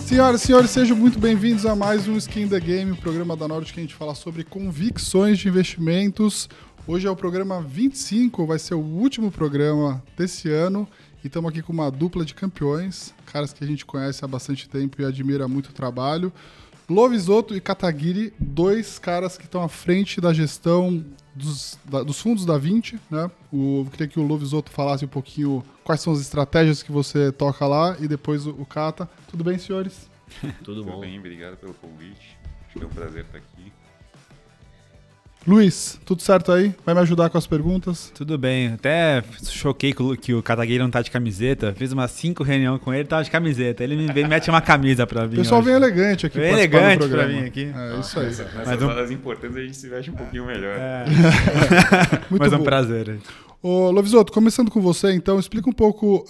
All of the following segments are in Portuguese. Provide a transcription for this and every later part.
Senhoras e senhores, sejam muito bem-vindos a mais um Skin the Game, o programa da Nordic que a gente fala sobre convicções de investimentos. Hoje é o programa 25, vai ser o último programa desse ano e estamos aqui com uma dupla de campeões, caras que a gente conhece há bastante tempo e admira muito o trabalho. Lovisotto e Kataguiri, dois caras que estão à frente da gestão dos fundos da 20, né? Eu queria que o Lovisotto falasse um pouquinho quais são as estratégias que você toca lá e depois o Kata. Tudo bem, senhores? Tudo bom. Tudo bem, obrigado pelo convite. Acho que é um prazer estar aqui. Luiz, tudo certo aí? Vai me ajudar com as perguntas? Tudo bem. Até choquei que o Kataguiri não tá de camiseta. Fiz umas 5 reuniões com ele, tava de camiseta. Ele me mete uma camisa pra mim. O pessoal hoje. vem elegante aqui. Vem participar do elegante programa. pra mim aqui. É isso aí. Nessas horas importantes a gente se veste um pouquinho melhor. Muito Mas é um bom. prazer. Ô, Lovisotto, começando com você, então, explica um pouco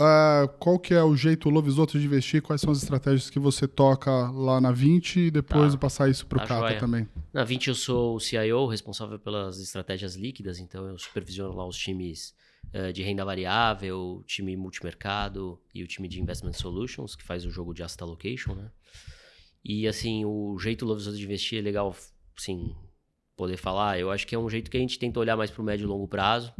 qual que é o jeito Lovisotto de investir, quais são as estratégias que você toca lá na 20 e depois eu passar isso pro Tá Kata joia. também. Na 20 eu sou o CIO, responsável pelas estratégias líquidas, então eu supervisiono lá os times de renda variável, o time multimercado e o time de Investment Solutions, que faz o jogo de Asset Allocation, né? E assim, o jeito Lovisotto de investir é legal, assim, poder falar. Eu acho que é um jeito que a gente tenta olhar mais pro médio e longo prazo,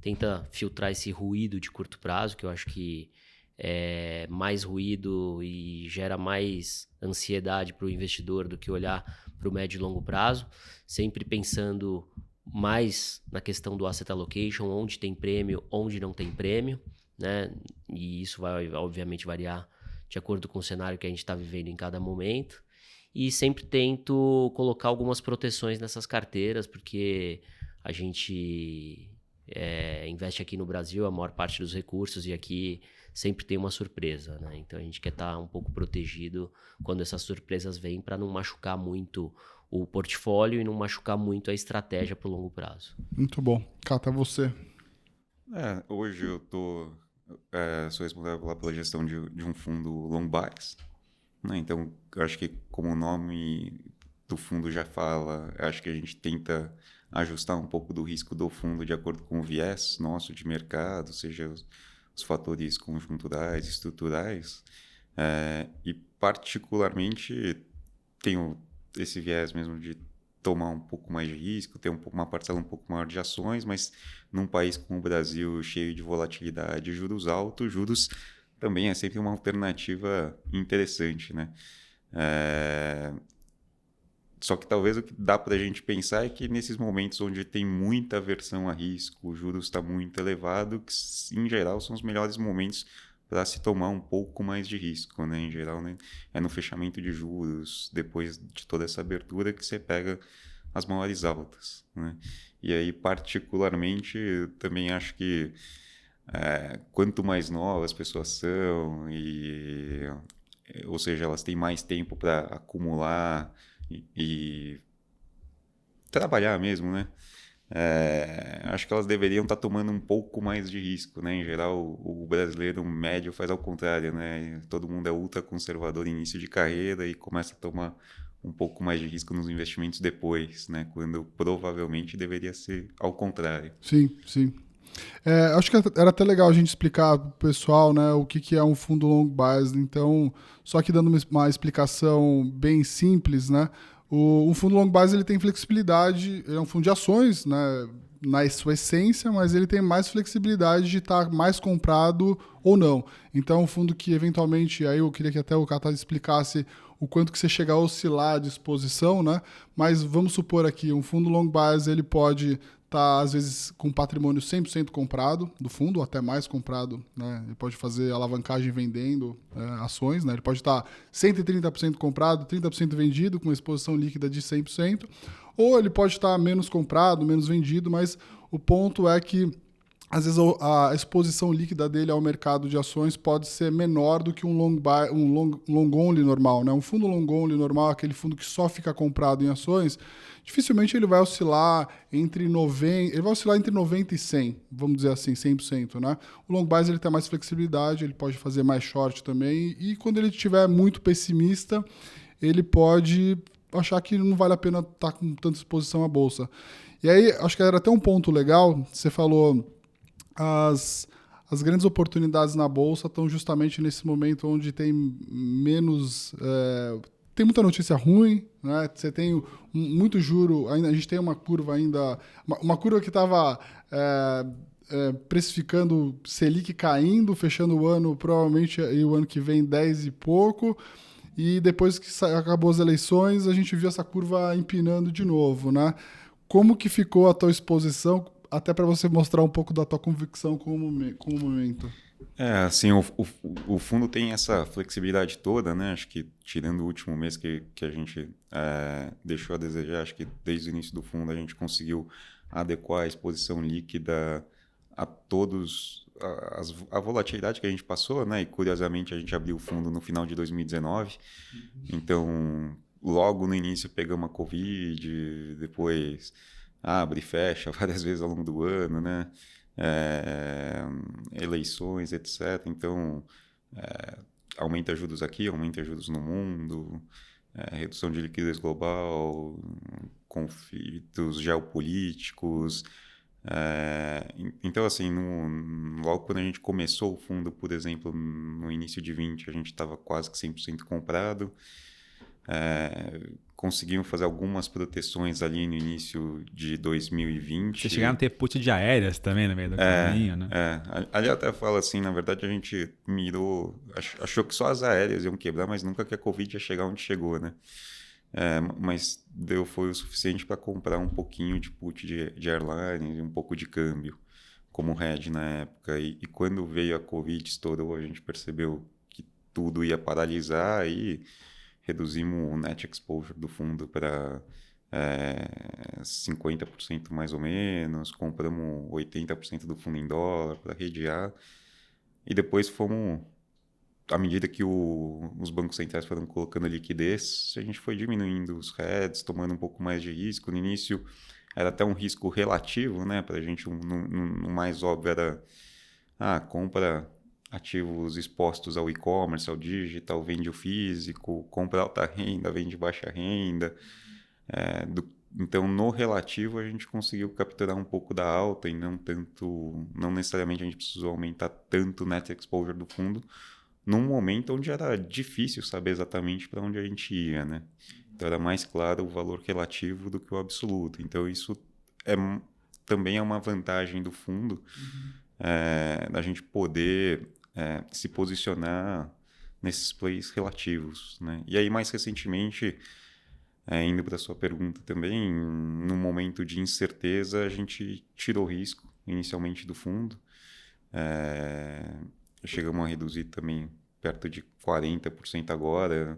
tenta filtrar esse ruído de curto prazo, que eu acho que é mais ruído e gera mais ansiedade para o investidor do que olhar para o médio e longo prazo, sempre pensando mais na questão do asset allocation, onde tem prêmio, onde não tem prêmio, né? E isso vai, obviamente, variar de acordo com o cenário que a gente está vivendo em cada momento. E sempre tento colocar algumas proteções nessas carteiras, porque a gente investe aqui no Brasil a maior parte dos recursos e aqui sempre tem uma surpresa, né? Então a gente quer estar um pouco protegido quando essas surpresas vêm para não machucar muito o portfólio e não machucar muito a estratégia para o longo prazo. Muito bom. Kata, você. Hoje eu sou responsável lá pela gestão de um fundo long bias, né? Então, eu acho que como o nome do fundo já fala, acho que a gente tenta ajustar um pouco do risco do fundo de acordo com o viés nosso de mercado, seja os fatores conjunturais, estruturais, e particularmente tenho esse viés mesmo de tomar um pouco mais de risco, ter uma parcela um pouco maior de ações, mas num país como o Brasil, cheio de volatilidade, juros altos, juros também é sempre uma alternativa interessante, né? Só que talvez o que dá para a gente pensar é que nesses momentos onde tem muita aversão a risco, o juros está muito elevado, que em geral são os melhores momentos para se tomar um pouco mais de risco, né? Em geral, né? É no fechamento de juros, depois de toda essa abertura, que você pega as maiores altas, né? E aí, particularmente, eu também acho que quanto mais novas as pessoas são, ou seja, elas têm mais tempo para acumular e trabalhar mesmo, né? Acho que elas deveriam estar tomando um pouco mais de risco, né? Em geral, o brasileiro médio faz ao contrário, né? Todo mundo é ultra conservador no início de carreira e começa a tomar um pouco mais de risco nos investimentos depois, né? Quando provavelmente deveria ser ao contrário. Sim, sim. Acho que era até legal a gente explicar para o pessoal, né, o que é um fundo long bias. Então, só que dando uma explicação bem simples, né, um fundo long bias ele tem flexibilidade, é um fundo de ações, né, na sua essência, mas ele tem mais flexibilidade de estar mais comprado ou não. Então, um fundo que eventualmente, aí eu queria que até o Kata explicasse o quanto que você chega a oscilar a disposição, né, mas vamos supor aqui, um fundo long bias ele pode tá, às vezes, com patrimônio 100% comprado do fundo, ou até mais comprado, né? Ele pode fazer alavancagem vendendo ações, né? Ele pode estar 130% comprado, 30% vendido, com exposição líquida de 100%, ou ele pode estar menos comprado, menos vendido, mas o ponto é que às vezes a exposição líquida dele ao mercado de ações pode ser menor do que um long only normal, né? Um fundo long only normal, aquele fundo que só fica comprado em ações, dificilmente ele vai oscilar entre 90 e 100, vamos dizer assim, 100%, né? O long bias ele tem mais flexibilidade, ele pode fazer mais short também, e quando ele estiver muito pessimista, ele pode achar que não vale a pena estar com tanta exposição à bolsa. E aí, acho que era até um ponto legal, você falou as as grandes oportunidades na bolsa estão justamente nesse momento onde tem menos... tem muita notícia ruim, né? Você tem muito juro, ainda, a gente tem uma curva ainda... Uma curva que estava precificando Selic caindo, fechando o ano, provavelmente e o ano que vem 10 e pouco, e depois que acabou as eleições, a gente viu essa curva empinando de novo, né? Como que ficou a tua exposição, até para você mostrar um pouco da tua convicção com o momento? Assim, o fundo tem essa flexibilidade toda, né? Acho que tirando o último mês que a gente deixou a desejar, acho que desde o início do fundo a gente conseguiu adequar a exposição líquida a todos, a volatilidade que a gente passou, né? E curiosamente a gente abriu o fundo no final de 2019, então logo no início pegamos a Covid, depois abre e fecha várias vezes ao longo do ano, né? Eleições, etc. Então, aumenta juros aqui, aumenta juros no mundo, redução de liquidez global, conflitos geopolíticos. Então, assim, logo quando a gente começou o fundo, por exemplo, no início de 20, a gente estava quase que 100% comprado. Conseguimos fazer algumas proteções ali no início de 2020. Vocês chegaram a ter put de aéreas também no meio do caminho, né? Ali até fala assim, na verdade a gente mirou, achou que só as aéreas iam quebrar, mas nunca que a Covid ia chegar onde chegou, né? Mas foi o suficiente para comprar um pouquinho de put de airlines e um pouco de câmbio, como hedge na época. E quando veio a Covid, estourou, a gente percebeu que tudo ia paralisar e reduzimos o net exposure do fundo para 50% mais ou menos, compramos 80% do fundo em dólar para redear, e depois fomos, à medida que os bancos centrais foram colocando liquidez, a gente foi diminuindo os hedges, tomando um pouco mais de risco. No início era até um risco relativo, né? Para a gente, no mais óbvio era compra ativos expostos ao e-commerce, ao digital, vende o físico, compra alta renda, vende baixa renda. Então, no relativo, a gente conseguiu capturar um pouco da alta e não necessariamente a gente precisou aumentar tanto o net exposure do fundo, num momento onde era difícil saber exatamente para onde a gente ia, né? Então, era mais claro o valor relativo do que o absoluto. Então, isso também é uma vantagem do fundo, da gente poder se posicionar nesses plays relativos, né? E aí, mais recentemente, indo para a sua pergunta também, no momento de incerteza, a gente tirou risco inicialmente do fundo. Chegamos a reduzir também perto de 40% agora.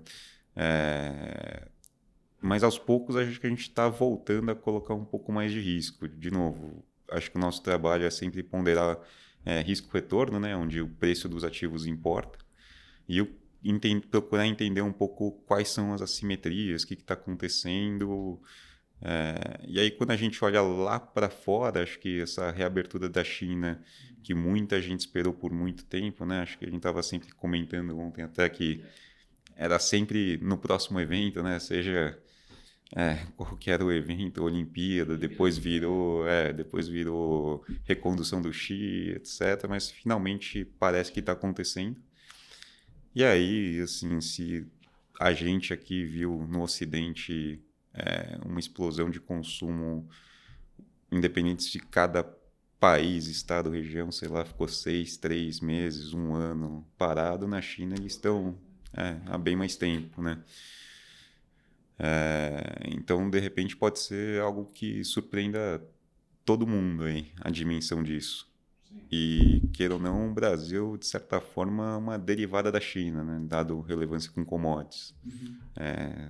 Mas aos poucos acho que a gente está voltando a colocar um pouco mais de risco. De novo, acho que o nosso trabalho é sempre ponderar risco-retorno, né, onde o preço dos ativos importa, e procurar entender um pouco quais são as assimetrias, o que está acontecendo. E aí, quando a gente olha lá para fora, acho que essa reabertura da China, que muita gente esperou por muito tempo, né? Acho que a gente estava sempre comentando ontem até que era sempre no próximo evento, né? Seja qual que era o evento, Olimpíada, depois virou recondução do Xi, etc. Mas finalmente parece que está acontecendo. E aí, assim, se a gente aqui viu no Ocidente uma explosão de consumo, independente de cada país, estado, região, sei lá, ficou 6, 3 meses, 1 ano parado, na China eles estão há bem mais tempo, né? Então, de repente, pode ser algo que surpreenda todo mundo aí, a dimensão disso. Sim. E, queira ou não, o Brasil, de certa forma, é uma derivada da China, né? Dado relevância com commodities. Uhum.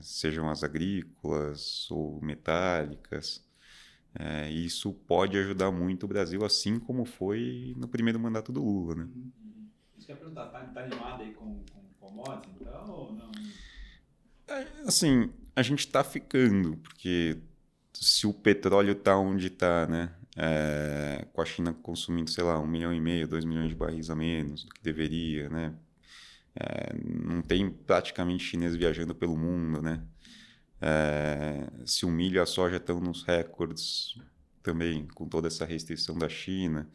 Sejam as agrícolas ou metálicas. E isso pode ajudar muito o Brasil, assim como foi no primeiro mandato do Lula, né? Uhum. Isso que eu ia perguntar, tá animado aí com commodities, então, ou não? Assim, a gente está ficando, porque se o petróleo está onde está, né? Com a China consumindo, sei lá, 1,5 milhão, 2 milhões de barris a menos do que deveria, né? Não tem praticamente chinês viajando pelo mundo, né? Se o milho e a soja estão nos recordes também, com toda essa restrição da China,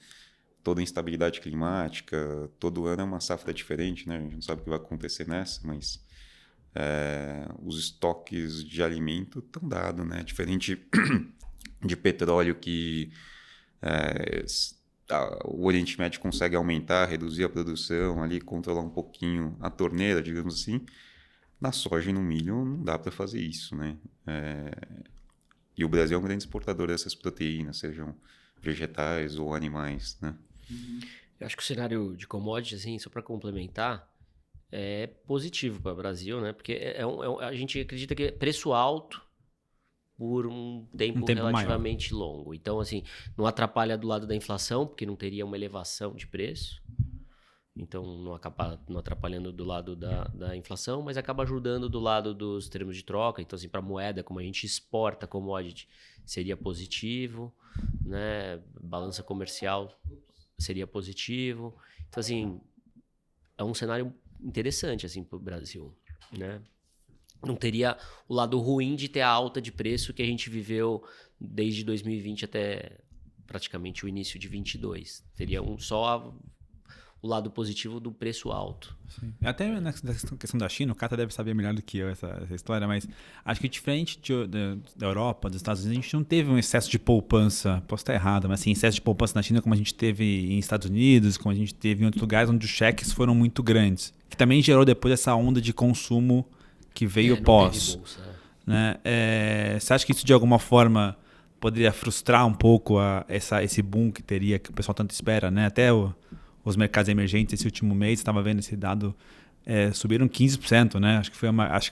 toda a instabilidade climática, todo ano é uma safra diferente, né? A gente não sabe o que vai acontecer nessa, mas os estoques de alimento estão dados, né? Diferente de petróleo que o Oriente Médio consegue aumentar, reduzir a produção ali, controlar um pouquinho a torneira, digamos assim. Na soja e no milho não dá para fazer isso, né? E o Brasil é um grande exportador dessas proteínas, sejam vegetais ou animais, né? Eu acho que o cenário de commodities, assim, só para complementar, é positivo para o Brasil, né? Porque a gente acredita que é preço alto por um tempo relativamente longo. Então, assim, não atrapalha do lado da inflação, porque não teria uma elevação de preço. Então, não acaba não atrapalhando do lado da inflação, mas acaba ajudando do lado dos termos de troca. Então, assim, para a moeda, como a gente exporta commodity, seria positivo, né? Balança comercial seria positivo. Então, assim, é um cenário interessante, assim, para o Brasil, né? Não teria o lado ruim de ter a alta de preço que a gente viveu desde 2020 até praticamente o início de 22. Teria só o lado positivo do preço alto. Sim. Até na questão da China, o Cata deve saber melhor do que eu essa história, mas acho que diferente da Europa, dos Estados Unidos, a gente não teve um excesso de poupança, posso estar errado, mas assim, excesso de poupança na China como a gente teve em Estados Unidos, como a gente teve em outros lugares onde os cheques foram muito grandes, que também gerou depois essa onda de consumo que veio pós. Né? Você acha que isso de alguma forma poderia frustrar um pouco esse boom que teria, que o pessoal tanto espera, né? Até os mercados emergentes esse último mês, estava vendo esse dado, subiram 15%, né? Acho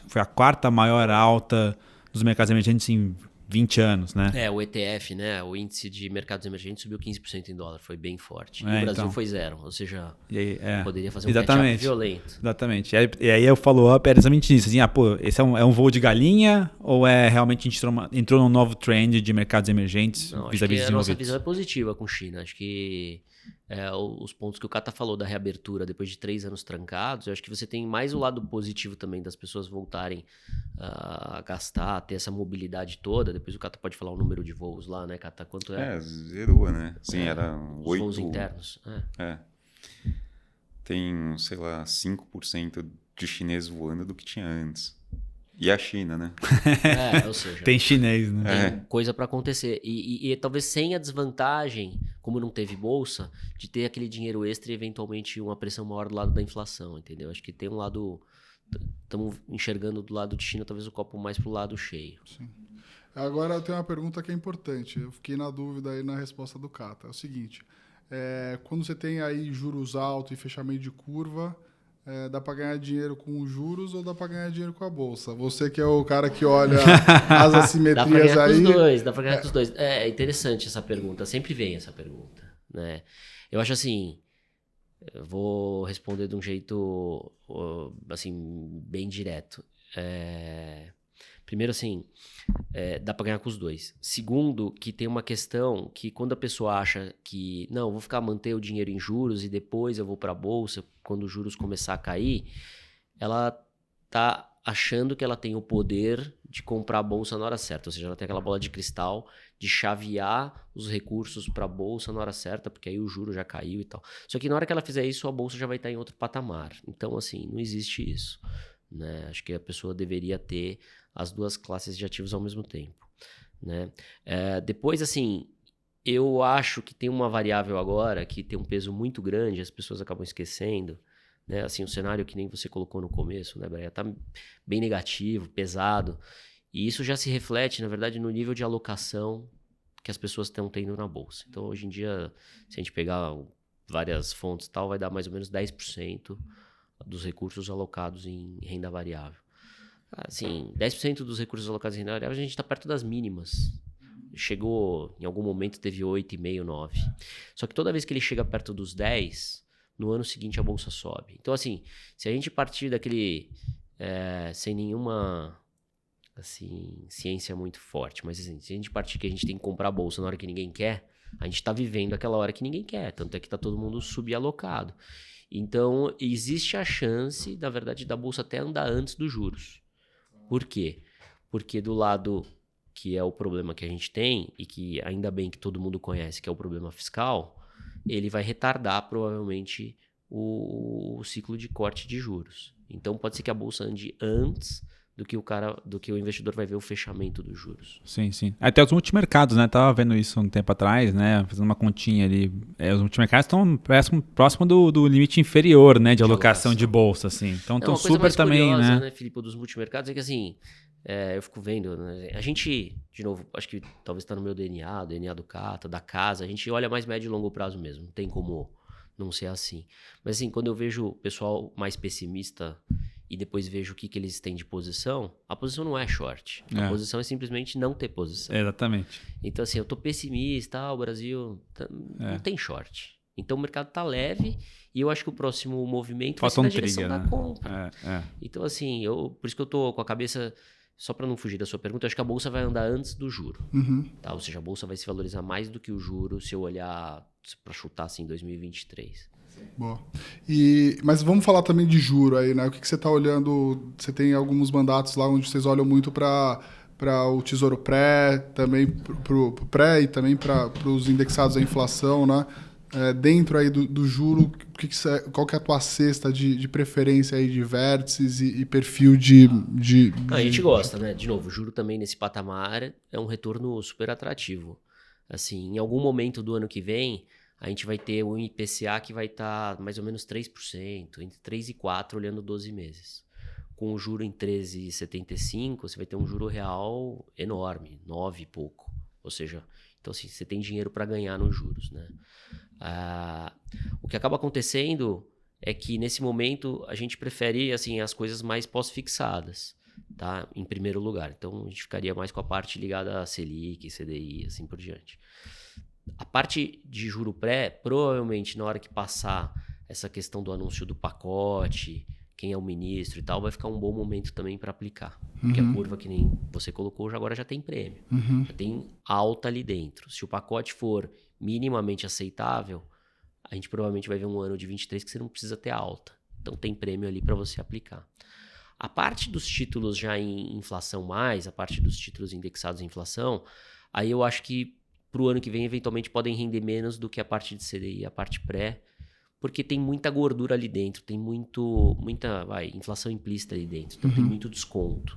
que foi a quarta maior alta dos mercados emergentes em 20 anos, né? O ETF, né? O índice de mercados emergentes subiu 15% em dólar, foi bem forte. E o Brasil foi 0, ou seja, poderia fazer um catch-up violento. Exatamente. E aí o follow-up era exatamente isso, assim, esse é um voo de galinha ou realmente a gente entrou num novo trend de mercados emergentes vis-à-vis desenvolvidos? A nossa visão é positiva com China. Acho que os pontos que o Cata falou da reabertura depois de 3 anos trancados, eu acho que você tem mais o lado positivo também das pessoas voltarem a gastar, ter essa mobilidade toda. Depois o Cata pode falar o número de voos lá, né, Cata? Quanto é? Zerou, né? Sim, era 8... voos internos. Tem, sei lá, 5% de chinês voando do que tinha antes. E a China, né? Ou seja... Tem chinês, né? Tem coisa para acontecer. E talvez sem a desvantagem, como não teve bolsa, de ter aquele dinheiro extra e eventualmente uma pressão maior do lado da inflação, entendeu? Acho que tem um lado... Estamos enxergando do lado de China talvez o copo mais pro lado cheio. Sim. Agora eu tenho uma pergunta que é importante. Eu fiquei na dúvida aí na resposta do Cata. É o seguinte, quando você tem aí juros altos e fechamento de curva... dá para ganhar dinheiro com juros ou dá para ganhar dinheiro com a bolsa? Você que é o cara que olha as assimetrias dá para ganhar com os dois. É interessante essa pergunta, sempre vem essa pergunta, né? Eu acho assim, eu vou responder de um jeito assim, bem direto. Primeiro, assim, dá para ganhar com os dois. Segundo, que tem uma questão que quando a pessoa acha que, não, vou manter o dinheiro em juros e depois eu vou para a bolsa, quando os juros começar a cair, ela tá achando que ela tem o poder de comprar a bolsa na hora certa. Ou seja, ela tem aquela bola de cristal de chavear os recursos para a bolsa na hora certa, porque aí o juro já caiu e tal. Só que na hora que ela fizer isso, a bolsa já vai estar em outro patamar. Então, assim, não existe isso, né? Acho que a pessoa deveria ter as duas classes de ativos ao mesmo tempo, né? Depois, assim, eu acho que tem uma variável agora que tem um peso muito grande, as pessoas acabam esquecendo, né? Assim, o cenário que nem você colocou no começo, né, Breia? Tá bem negativo, pesado, e isso já se reflete, na verdade, no nível de alocação que as pessoas estão tendo na bolsa. Então, hoje em dia, se a gente pegar várias fontes e tal, vai dar mais ou menos 10% dos recursos alocados em renda variável. Assim, 10% dos recursos alocados em renda variável, a gente está perto das mínimas. Chegou, em algum momento, teve 8,5%, 9%. Só que toda vez que ele chega perto dos 10%, no ano seguinte a bolsa sobe. Então, assim, se a gente partir daquele... sem nenhuma assim, ciência muito forte, mas assim, se a gente partir que a gente tem que comprar a bolsa na hora que ninguém quer, a gente está vivendo aquela hora que ninguém quer. Tanto é que está todo mundo subalocado. Então, existe a chance, na verdade, da bolsa até andar antes dos juros. Por quê? Porque do lado que é o problema que a gente tem, e que ainda bem que todo mundo conhece, que é o problema fiscal, ele vai retardar provavelmente o ciclo de corte de juros. Então pode ser que a bolsa ande antes do que o investidor vai ver o fechamento dos juros. Sim, sim. Até os multimercados, né? Tava vendo isso um tempo atrás, né? Fazendo uma continha ali. Os multimercados estão próximo do limite inferior, né? De alocação de bolsa, assim. Então estão super mais também, curiosa, né? Filipe, dos multimercados é que assim, eu fico vendo, né? A gente, de novo, acho que talvez está no meu DNA do Cata, da casa, a gente olha mais médio e longo prazo mesmo, não tem como não ser assim. Mas assim, quando eu vejo o pessoal mais pessimista e depois vejo o que eles têm de posição, a posição não é short. A posição é simplesmente não ter posição. Exatamente. Então assim, eu tô pessimista, o Brasil não tem short. Então o mercado tá leve e eu acho que o próximo movimento vai ser na direção da compra. Então assim, por isso que eu tô com a cabeça, só para não fugir da sua pergunta, eu acho que a bolsa vai andar antes do juro. Tá? Ou seja, a bolsa vai se valorizar mais do que o juro se eu olhar para chutar assim 2023. Boa. Mas vamos falar também de juro aí, né? O que você está olhando? Você tem alguns mandatos lá onde vocês olham muito para o Tesouro Pré, também para o Pré e também para os indexados à inflação, né? Dentro aí do juro, qual que é a tua cesta de preferência aí de vértices e perfil de... A gente gosta, né? De novo, o juro também nesse patamar é um retorno super atrativo. Assim, em algum momento do ano que vem, a gente vai ter um IPCA que vai estar mais ou menos 3%, entre 3 e 4, olhando 12 meses. Com o juro em 13,75, você vai ter um juro real enorme, 9 e pouco. Ou seja, então assim, você tem dinheiro para ganhar nos juros, né? O que acaba acontecendo é que nesse momento a gente prefere assim, as coisas mais pós-fixadas, tá? Em primeiro lugar. Então a gente ficaria mais com a parte ligada a Selic, CDI, assim por diante. A parte de juro pré, provavelmente na hora que passar essa questão do anúncio do pacote, quem é o ministro e tal, vai ficar um bom momento também para aplicar. Porque a curva, que nem você colocou, agora já tem prêmio. Já tem alta ali dentro. Se o pacote for minimamente aceitável, a gente provavelmente vai ver um ano de 23 que você não precisa ter alta. Então tem prêmio ali para você aplicar. A parte dos títulos já em inflação a parte dos títulos indexados em inflação, aí eu acho que para o ano que vem, eventualmente, podem render menos do que a parte de CDI e a parte pré, porque tem muita gordura ali dentro, tem muita inflação implícita ali dentro, então tem muito desconto.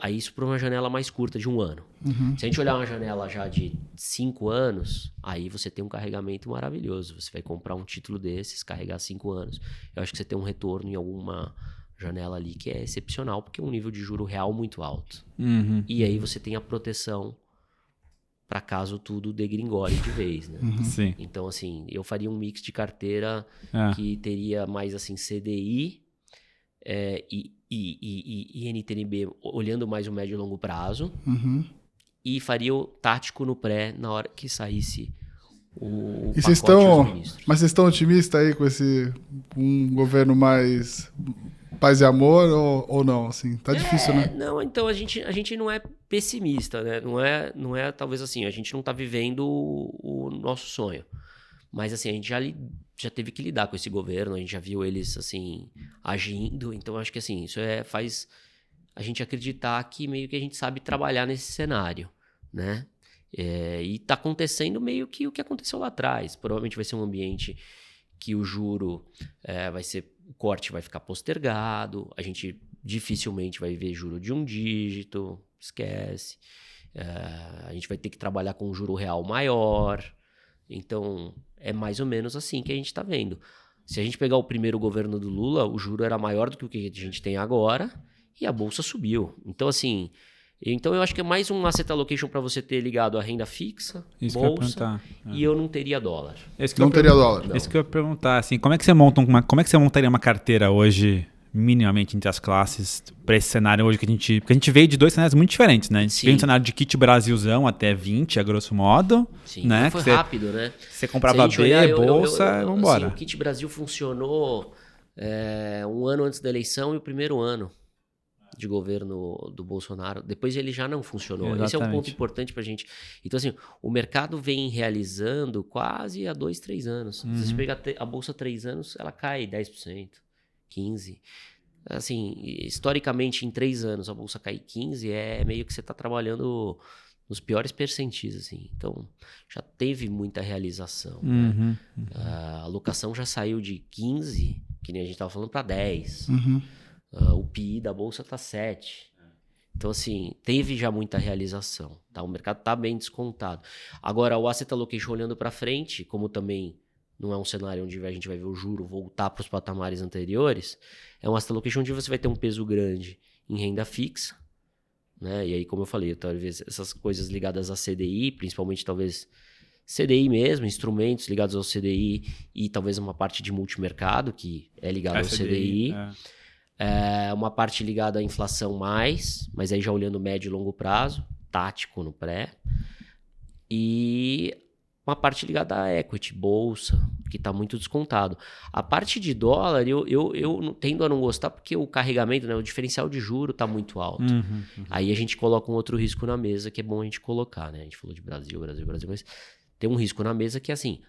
Aí isso para uma janela mais curta, de um ano. Se a gente olhar uma janela já de 5 anos, aí você tem um carregamento maravilhoso. Você vai comprar um título desses, carregar 5 anos. Eu acho que você tem um retorno em alguma janela ali que é excepcional, porque é um nível de juro real muito alto. E aí você tem a proteção para caso tudo degringole de vez, né? Sim. Então, assim, eu faria um mix de carteira que teria mais, assim, CDI e NTNB, olhando mais o médio e longo prazo, e faria o tático no pré na hora que saísse o e pacote dos ministros. Mas vocês estão otimistas aí com um governo mais paz e amor ou não? Assim, tá difícil, né? Não, então a gente não é pessimista, né? Não é talvez assim, a gente não tá vivendo o nosso sonho. Mas assim, a gente já teve que lidar com esse governo, a gente já viu eles assim agindo, então acho que assim, isso faz a gente acreditar que meio que a gente sabe trabalhar nesse cenário, né? E tá acontecendo meio que o que aconteceu lá atrás. Provavelmente vai ser um ambiente que o juro o corte vai ficar postergado, a gente dificilmente vai ver juro de um dígito, esquece. A gente vai ter que trabalhar com um juro real maior. Então, é mais ou menos assim que a gente está vendo. Se a gente pegar o primeiro governo do Lula, o juro era maior do que o que a gente tem agora e a bolsa subiu. Então, assim... Então, eu acho que é mais um asset allocation para você ter ligado à renda fixa, isso bolsa, e eu não teria dólar. Não teria dólar. Isso que eu ia perguntar, assim, como é que você montaria uma carteira hoje, minimamente, entre as classes, para esse cenário hoje porque a gente veio de dois cenários muito diferentes, né? A gente veio um cenário de kit Brasilzão até 20, a grosso modo. Sim, né? Foi rápido, né? Você comprava bolsa, vamos embora. Assim, o kit Brasil funcionou um ano antes da eleição e o primeiro ano de governo do Bolsonaro. Depois ele já não funcionou. Exatamente. Esse é um ponto importante pra gente. Então, assim, o mercado vem realizando quase há 2-3 anos. Se você pegar a bolsa há 3 anos, ela cai 10%, 15%. Assim, historicamente, em 3 anos, a bolsa cair 15%, é meio que você está trabalhando nos piores percentis, assim. Então, já teve muita realização. Né? A alocação já saiu de 15, que nem a gente estava falando, para 10. O PI da Bolsa está 7. Então, assim, teve já muita realização. Tá? O mercado está bem descontado. Agora, o asset allocation olhando para frente, como também não é um cenário onde a gente vai ver o juro voltar para os patamares anteriores, é um asset allocation onde você vai ter um peso grande em renda fixa, né? E aí, como eu falei, talvez essas coisas ligadas a CDI, principalmente talvez CDI mesmo, instrumentos ligados ao CDI e talvez uma parte de multimercado que é ligado ao CDI. Uma parte ligada à inflação mas aí já olhando médio e longo prazo, tático no pré. E uma parte ligada à equity, bolsa, que está muito descontado. A parte de dólar, eu tendo a não gostar porque o carregamento, né, o diferencial de juro está muito alto. Aí a gente coloca um outro risco na mesa que é bom a gente colocar. Né? A gente falou de Brasil, mas tem um risco na mesa que é assim,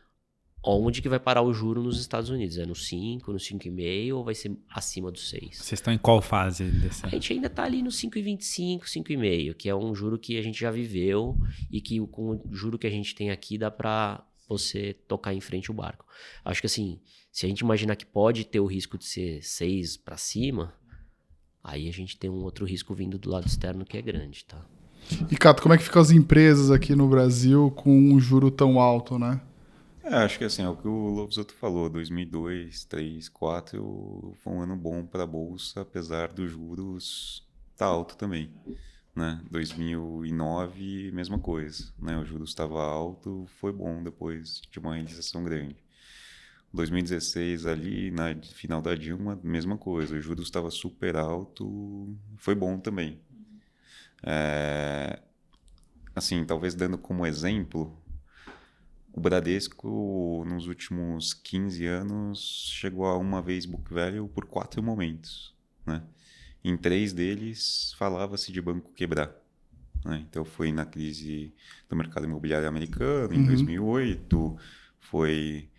onde que vai parar o juro nos Estados Unidos? É no 5, no 5,5 ou vai ser acima do 6? Vocês estão em qual fase desse? A gente ainda está ali no 5,25, 5,5, que é um juro que a gente já viveu e que com o juro que a gente tem aqui dá para você tocar em frente o barco. Acho que assim, se a gente imaginar que pode ter o risco de ser 6 para cima, aí a gente tem um outro risco vindo do lado externo que é grande, tá? E, Cato, como é que ficam as empresas aqui no Brasil com um juro tão alto, né? Acho que assim, é o que o Lovisotto falou, 2002, 2003, 2004 foi um ano bom para a Bolsa, apesar dos juros estar alto também. Né? 2009, mesma coisa. Né? O juros estava alto, foi bom depois de uma realização grande. 2016 ali, na final da Dilma, mesma coisa. O juros estava super alto, foi bom também. Assim, talvez dando como exemplo, o Bradesco, nos últimos 15 anos, chegou a uma vez book value por 4 momentos. Né? Em 3 deles, falava-se de banco quebrar. Né? Então, foi na crise do mercado imobiliário americano, em 2008, foi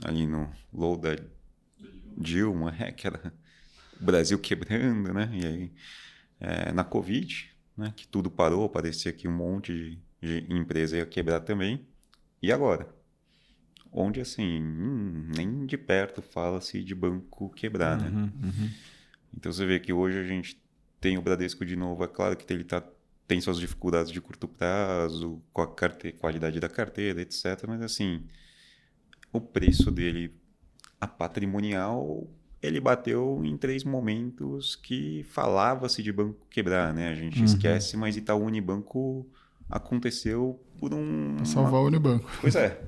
ali no low da Dilma, que era o Brasil quebrando, né? E aí, na Covid, né? Que tudo parou, parecia que um monte de empresa ia quebrar também. E agora? Onde, assim, nem de perto fala-se de banco quebrar, né? Então, você vê que hoje a gente tem o Bradesco de novo. É claro que ele tem suas dificuldades de curto prazo, com a qualidade da carteira, etc. Mas, assim, o preço dele, a patrimonial, ele bateu em 3 momentos que falava-se de banco quebrar, né? A gente esquece, mas Itaú Unibanco aconteceu por Pra salvar o Unibanco. Pois é.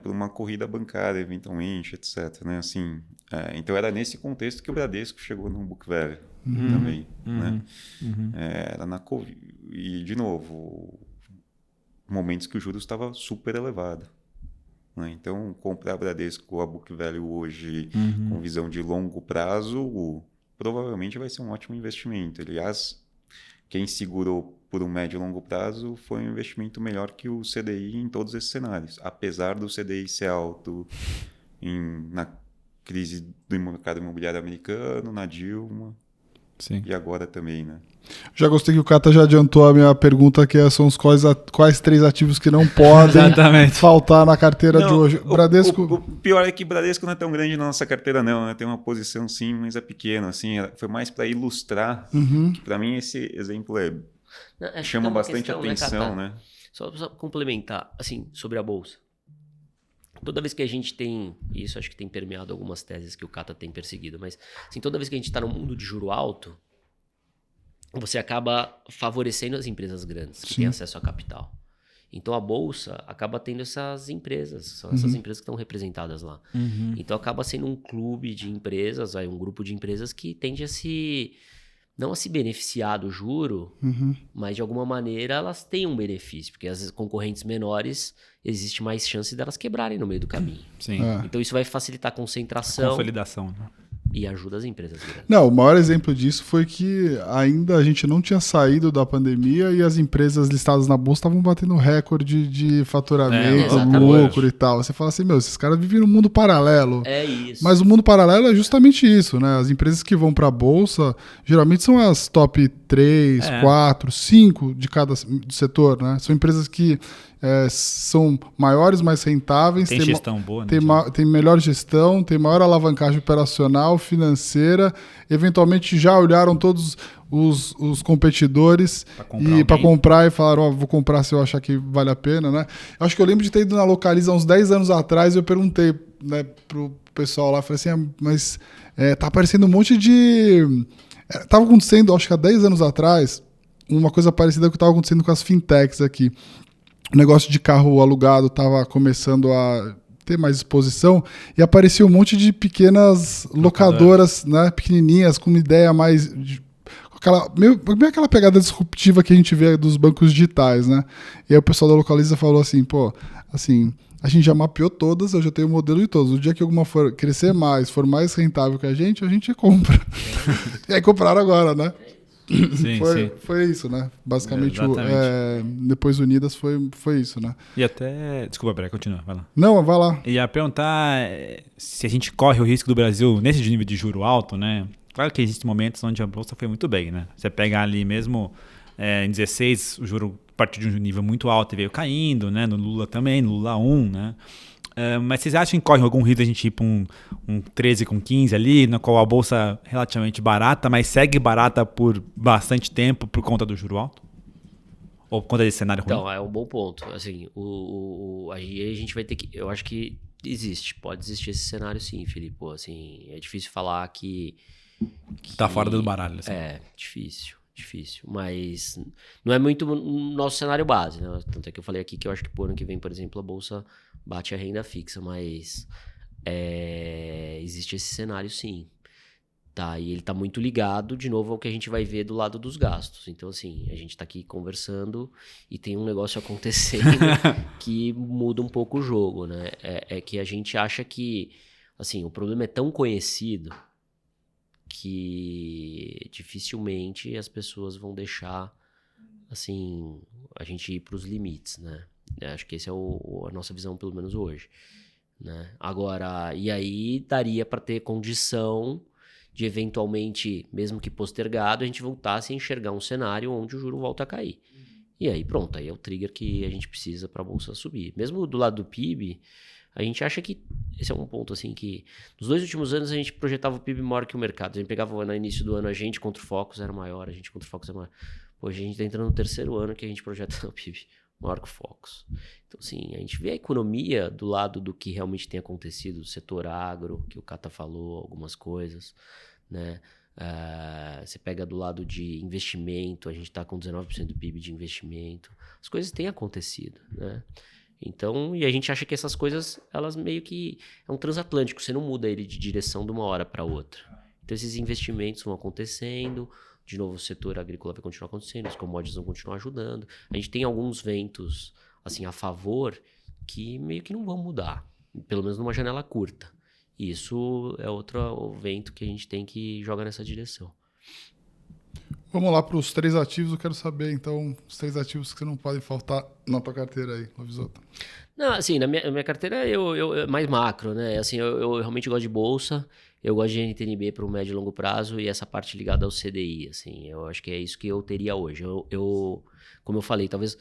Por uma corrida bancária, eventualmente, etc. Né? Assim, então, era nesse contexto que o Bradesco chegou no book value também. Né? Era na Covid. E, de novo, momentos que o juros estava super elevado. Né? Então, comprar Bradesco a book value hoje com visão de longo prazo, provavelmente vai ser um ótimo investimento. Aliás, quem segurou por um médio e longo prazo foi um investimento melhor que o CDI em todos esses cenários. Apesar do CDI ser alto na crise do mercado imobiliário americano, na Dilma. Sim. E agora também, né? Já gostei que o Cata já adiantou a minha pergunta, que são os quais 3 ativos que não podem faltar na carteira de hoje. Bradesco... O pior é que o Bradesco não é tão grande na nossa carteira, não. Né? Tem uma posição, sim, mas é pequena. Assim, foi mais para ilustrar. Que para mim esse exemplo chama bastante atenção. Né? Só para complementar, assim, sobre a Bolsa. Toda vez que a gente tem, e isso acho que tem permeado algumas teses que o Cata tem perseguido, mas assim, toda vez que a gente está no mundo de juro alto, você acaba favorecendo as empresas grandes que têm acesso a capital. Então a Bolsa acaba tendo essas empresas, são essas empresas que estão representadas lá. Então acaba sendo um clube de empresas, um grupo de empresas que tende a não a se beneficiar do juro, mas de alguma maneira elas têm um benefício, porque as concorrentes menores, existe mais chance delas quebrarem no meio do caminho. Sim. Então isso vai facilitar a concentração. Consolidação. Né? e ajuda as empresas grandes. Não, o maior exemplo disso foi que ainda a gente não tinha saído da pandemia e as empresas listadas na bolsa estavam batendo recorde de faturamento, lucro e tal. Você fala assim, esses caras vivem num mundo paralelo. É isso. Mas o mundo paralelo é justamente isso, né? As empresas que vão para a bolsa, geralmente são as top 3, 4, 5 de cada setor, né? São empresas que são maiores, mais rentáveis. Tem gestão boa, né? Tem melhor gestão, tem maior alavancagem operacional, financeira. Eventualmente já olharam todos os competidores para comprar e falaram, vou comprar se eu achar que vale a pena, né? Eu acho que eu lembro de ter ido na Localiza uns 10 anos atrás e eu perguntei, né, pro pessoal lá, falei assim, mas tá aparecendo um monte de... Tava acontecendo, acho que há 10 anos atrás, uma coisa parecida com o que estava acontecendo com as fintechs aqui. O negócio de carro alugado estava começando a ter mais exposição e aparecia um monte de pequenas locadoras, né, pequenininhas, com uma ideia mais... meio aquela pegada disruptiva que a gente vê dos bancos digitais, né? E aí o pessoal da Localiza falou assim, a gente já mapeou todas, eu já tenho o modelo de todas. O dia que alguma for crescer mais, for mais rentável que a gente compra. E aí compraram agora, né? Sim, foi isso, né? Basicamente, depois Unidas foi isso, né? E até... Desculpa, Bré, continua, vai lá. Não, vai lá. E ia perguntar se a gente corre o risco do Brasil nesse nível de juro alto, né? Claro que existem momentos onde a bolsa foi muito bem, né? Você pegar ali mesmo em 16, o juro partiu de um nível muito alto e veio caindo, né? No Lula também, no Lula 1, né? Mas vocês acham que corre algum risco a gente ir para um 13 com 15 ali, na qual a bolsa é relativamente barata, mas segue barata por bastante tempo por conta do juro alto? Ou por conta desse cenário ruim? Então, é um bom ponto. Assim, aí a gente vai ter que... Eu acho que pode existir esse cenário sim, Felipe. Assim, é difícil falar que tá fora do baralho. Assim. É, difícil. Mas não é muito o nosso cenário base, né? Tanto é que eu falei aqui que eu acho que por ano que vem, por exemplo, a bolsa bate a renda fixa, mas existe esse cenário sim. Tá, e ele tá muito ligado, de novo, ao que a gente vai ver do lado dos gastos. Então, assim, a gente tá aqui conversando e tem um negócio acontecendo que muda um pouco o jogo, né? É que a gente acha que, assim, o problema é tão conhecido que dificilmente as pessoas vão deixar, assim, a gente ir para os limites, né? Acho que essa é a nossa visão, pelo menos hoje, né? Agora, e aí daria para ter condição de eventualmente, mesmo que postergado, a gente voltasse a enxergar um cenário onde o juro volta a cair. E aí pronto, aí é o trigger que a gente precisa para a bolsa subir. Mesmo do lado do PIB, a gente acha que esse é um ponto assim que nos 2 últimos anos a gente projetava o PIB maior que o mercado. A gente pegava no início do ano a gente contra o Focus era maior, a gente contra o Focus era maior. Hoje a gente está entrando no 3º ano que a gente projeta o PIB maior que o Focus. Então assim, a gente vê a economia do lado do que realmente tem acontecido, do setor agro, que o Cata falou, algumas coisas, né? Você pega do lado de investimento, a gente está com 19% do PIB de investimento. As coisas têm acontecido, né? Então, e a gente acha que essas coisas, elas meio que... É um transatlântico, você não muda ele de direção de uma hora para outra. Então, esses investimentos vão acontecendo, de novo, o setor agrícola vai continuar acontecendo, os commodities vão continuar ajudando. A gente tem alguns ventos, assim, a favor, que meio que não vão mudar, pelo menos numa janela curta. E isso é outro vento que a gente tem que jogar nessa direção. Vamos lá para os 3 ativos. Eu quero saber, então, os 3 ativos que não podem faltar na tua carteira aí, Lovisotto. Não, assim, na minha carteira eu é mais macro, né? Assim, eu realmente gosto de bolsa, eu gosto de NTNB para o médio e longo prazo e essa parte ligada ao CDI, assim. Eu acho que é isso que eu teria hoje. Como eu falei, talvez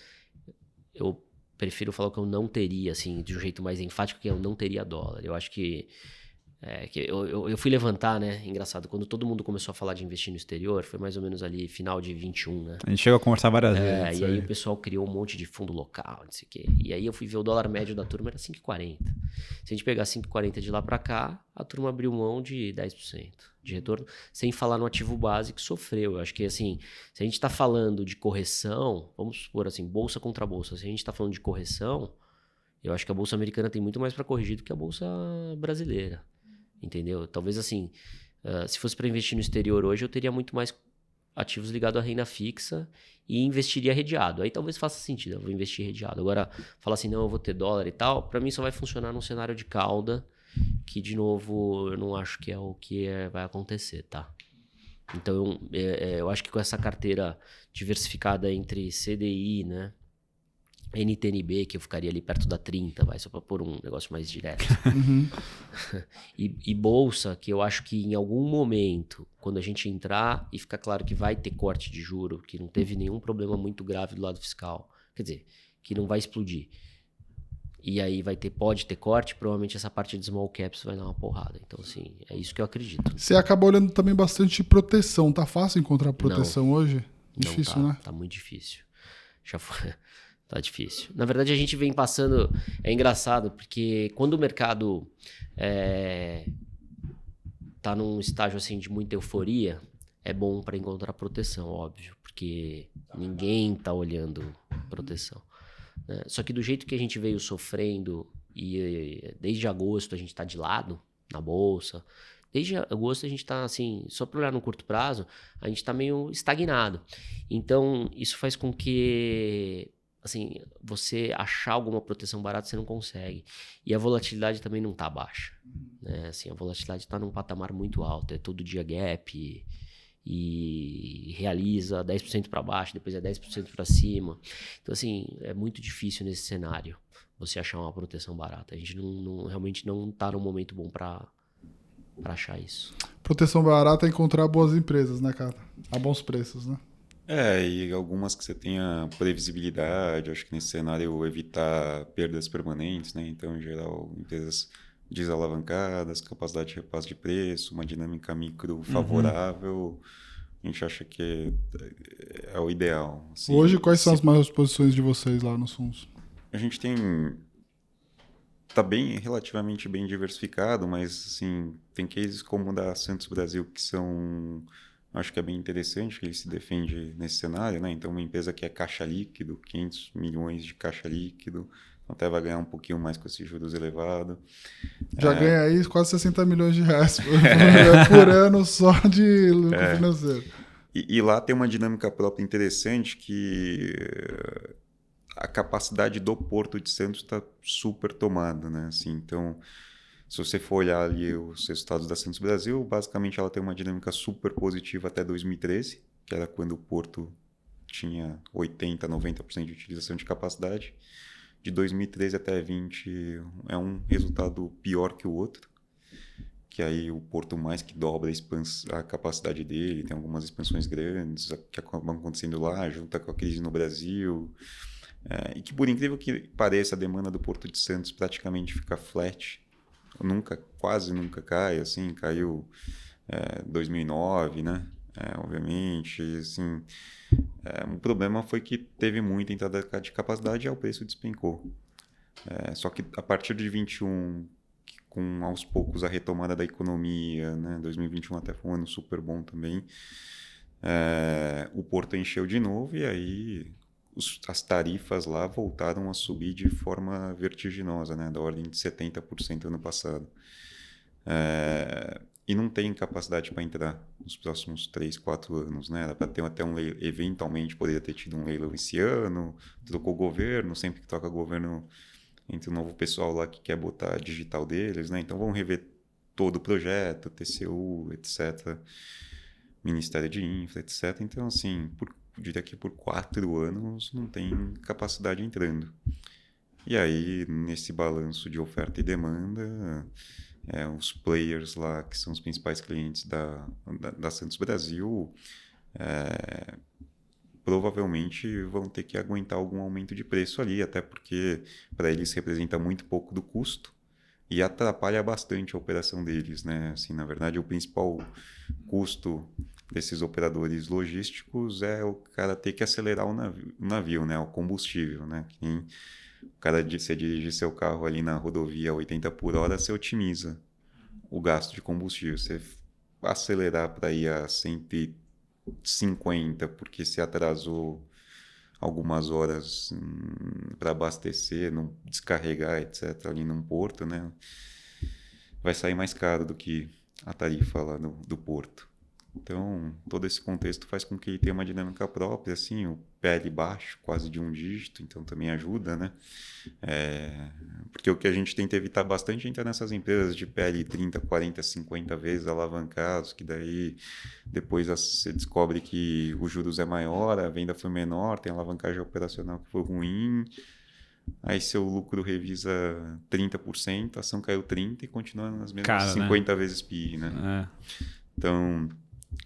eu prefiro falar que eu não teria, assim, de um jeito mais enfático, que eu não teria dólar. Eu acho que eu fui levantar, né? Engraçado, quando todo mundo começou a falar de investir no exterior, foi mais ou menos ali final de 21, né? A gente chegou a conversar várias vezes. E aí o pessoal criou um monte de fundo local, não sei o quê. E aí eu fui ver o dólar médio da turma, era 5,40. Se a gente pegar 5,40 de lá para cá, a turma abriu mão de 10% de retorno, sem falar no ativo base que sofreu. Eu acho que, assim, se a gente tá falando de correção, vamos supor assim, bolsa contra bolsa, se a gente tá falando de correção, eu acho que a bolsa americana tem muito mais para corrigir do que a bolsa brasileira. Entendeu? Talvez assim, se fosse para investir no exterior hoje, eu teria muito mais ativos ligados à renda fixa e investiria redeado. Aí talvez faça sentido, eu vou investir redeado. Agora, falar assim, não, eu vou ter dólar e tal, para mim só vai funcionar num cenário de cauda que, de novo, eu não acho que é o que vai acontecer, tá? Então, eu acho que com essa carteira diversificada entre CDI, né? NTNB, que eu ficaria ali perto da 30, só para pôr um negócio mais direto. Uhum. E bolsa, que eu acho que em algum momento, quando a gente entrar e ficar claro que vai ter corte de juro, que não teve nenhum problema muito grave do lado fiscal, quer dizer, que não vai explodir. E aí pode ter corte, provavelmente essa parte de small caps vai dar uma porrada. Então, assim, é isso que eu acredito. Você acaba olhando também bastante proteção. Tá fácil encontrar proteção hoje? Difícil, não né? Tá muito difícil. Já foi... Tá difícil. Na verdade, a gente vem passando... É engraçado, porque quando o mercado tá num estágio assim de muita euforia, é bom para encontrar proteção, óbvio, porque ninguém tá olhando proteção, né? Só que do jeito que a gente veio sofrendo, e desde agosto a gente tá de lado na bolsa, desde agosto a gente tá assim, só para olhar no curto prazo, a gente tá meio estagnado. Então, isso faz com que... assim, você achar alguma proteção barata, você não consegue. E a volatilidade também não tá baixa, né? Assim, a volatilidade está num patamar muito alto. É todo dia gap e realiza 10% para baixo, depois é 10% para cima. Então, assim, é muito difícil nesse cenário você achar uma proteção barata. A gente realmente não tá num momento bom para achar isso. Proteção barata é encontrar boas empresas, né, cara? A bons preços, né? E algumas que você tenha previsibilidade, acho que nesse cenário evitar perdas permanentes, né? Então, em geral, empresas desalavancadas, capacidade de repasse de preço, uma dinâmica micro favorável, a gente acha que é o ideal. Assim, hoje, quais são as maiores posições de vocês lá nos fundos? A gente tá relativamente bem diversificado, mas assim, tem cases como o da Santos Brasil que são... Acho que é bem interessante que ele se defende nesse cenário, né? Então, uma empresa que é caixa líquido, 500 milhões de caixa líquido, até vai ganhar um pouquinho mais com esses juros elevados. Já ganha aí quase 60 milhões de reais por ano só de lucro financeiro. E lá tem uma dinâmica própria interessante que a capacidade do Porto de Santos está super tomada, né? Assim, então... Se você for olhar ali os resultados da Santos Brasil, basicamente ela tem uma dinâmica super positiva até 2013, que era quando o Porto tinha 80%, 90% de utilização de capacidade. De 2013 até 2020 é um resultado pior que o outro, que aí o Porto mais que dobra a capacidade dele, tem algumas expansões grandes que acabam acontecendo lá, junto com a crise no Brasil. E que, por incrível que pareça, a demanda do Porto de Santos praticamente fica flat, quase nunca cai, assim, caiu 2009, né? Obviamente, assim, o problema foi que teve muita entrada de capacidade e o preço despencou. Só que a partir de 21, com aos poucos a retomada da economia, né? 2021 até foi um ano super bom também, o Porto encheu de novo e aí... as tarifas lá voltaram a subir de forma vertiginosa, né? Da ordem de 70% ano passado. E não tem capacidade para entrar nos próximos 3, 4 anos, né? Era para ter até eventualmente poderia ter tido um leilão esse ano, trocou o governo, sempre que troca governo entra um novo pessoal lá que quer botar a digital deles, né? Então vão rever todo o projeto, TCU, etc., Ministério de Infra, etc. Então, assim, eu diria que por 4 anos não tem capacidade entrando. E aí, nesse balanço de oferta e demanda, os players lá, que são os principais clientes da Santos Brasil, provavelmente vão ter que aguentar algum aumento de preço ali, até porque para eles representa muito pouco do custo e atrapalha bastante a operação deles, né? Assim, na verdade, o principal custo desses operadores logísticos é o cara ter que acelerar o navio, né? O combustível, né? O cara, você dirige seu carro ali na rodovia a 80 por hora, você otimiza o gasto de combustível. Você acelerar para ir a 150 porque se atrasou algumas horas para abastecer, não descarregar, etc., ali num porto, né? Vai sair mais caro do que a tarifa lá do porto. Então, todo esse contexto faz com que ele tenha uma dinâmica própria, assim, o PL baixo, quase de 1 dígito, então também ajuda, né? Porque o que a gente tenta evitar bastante é entrar nessas empresas de PL 30, 40, 50 vezes alavancados, que daí depois você descobre que os juros é maior, a venda foi menor, tem alavancagem operacional que foi ruim, aí seu lucro revisa 30%, a ação caiu 30% e continua nas mesmas 50 vezes PI, né? Então,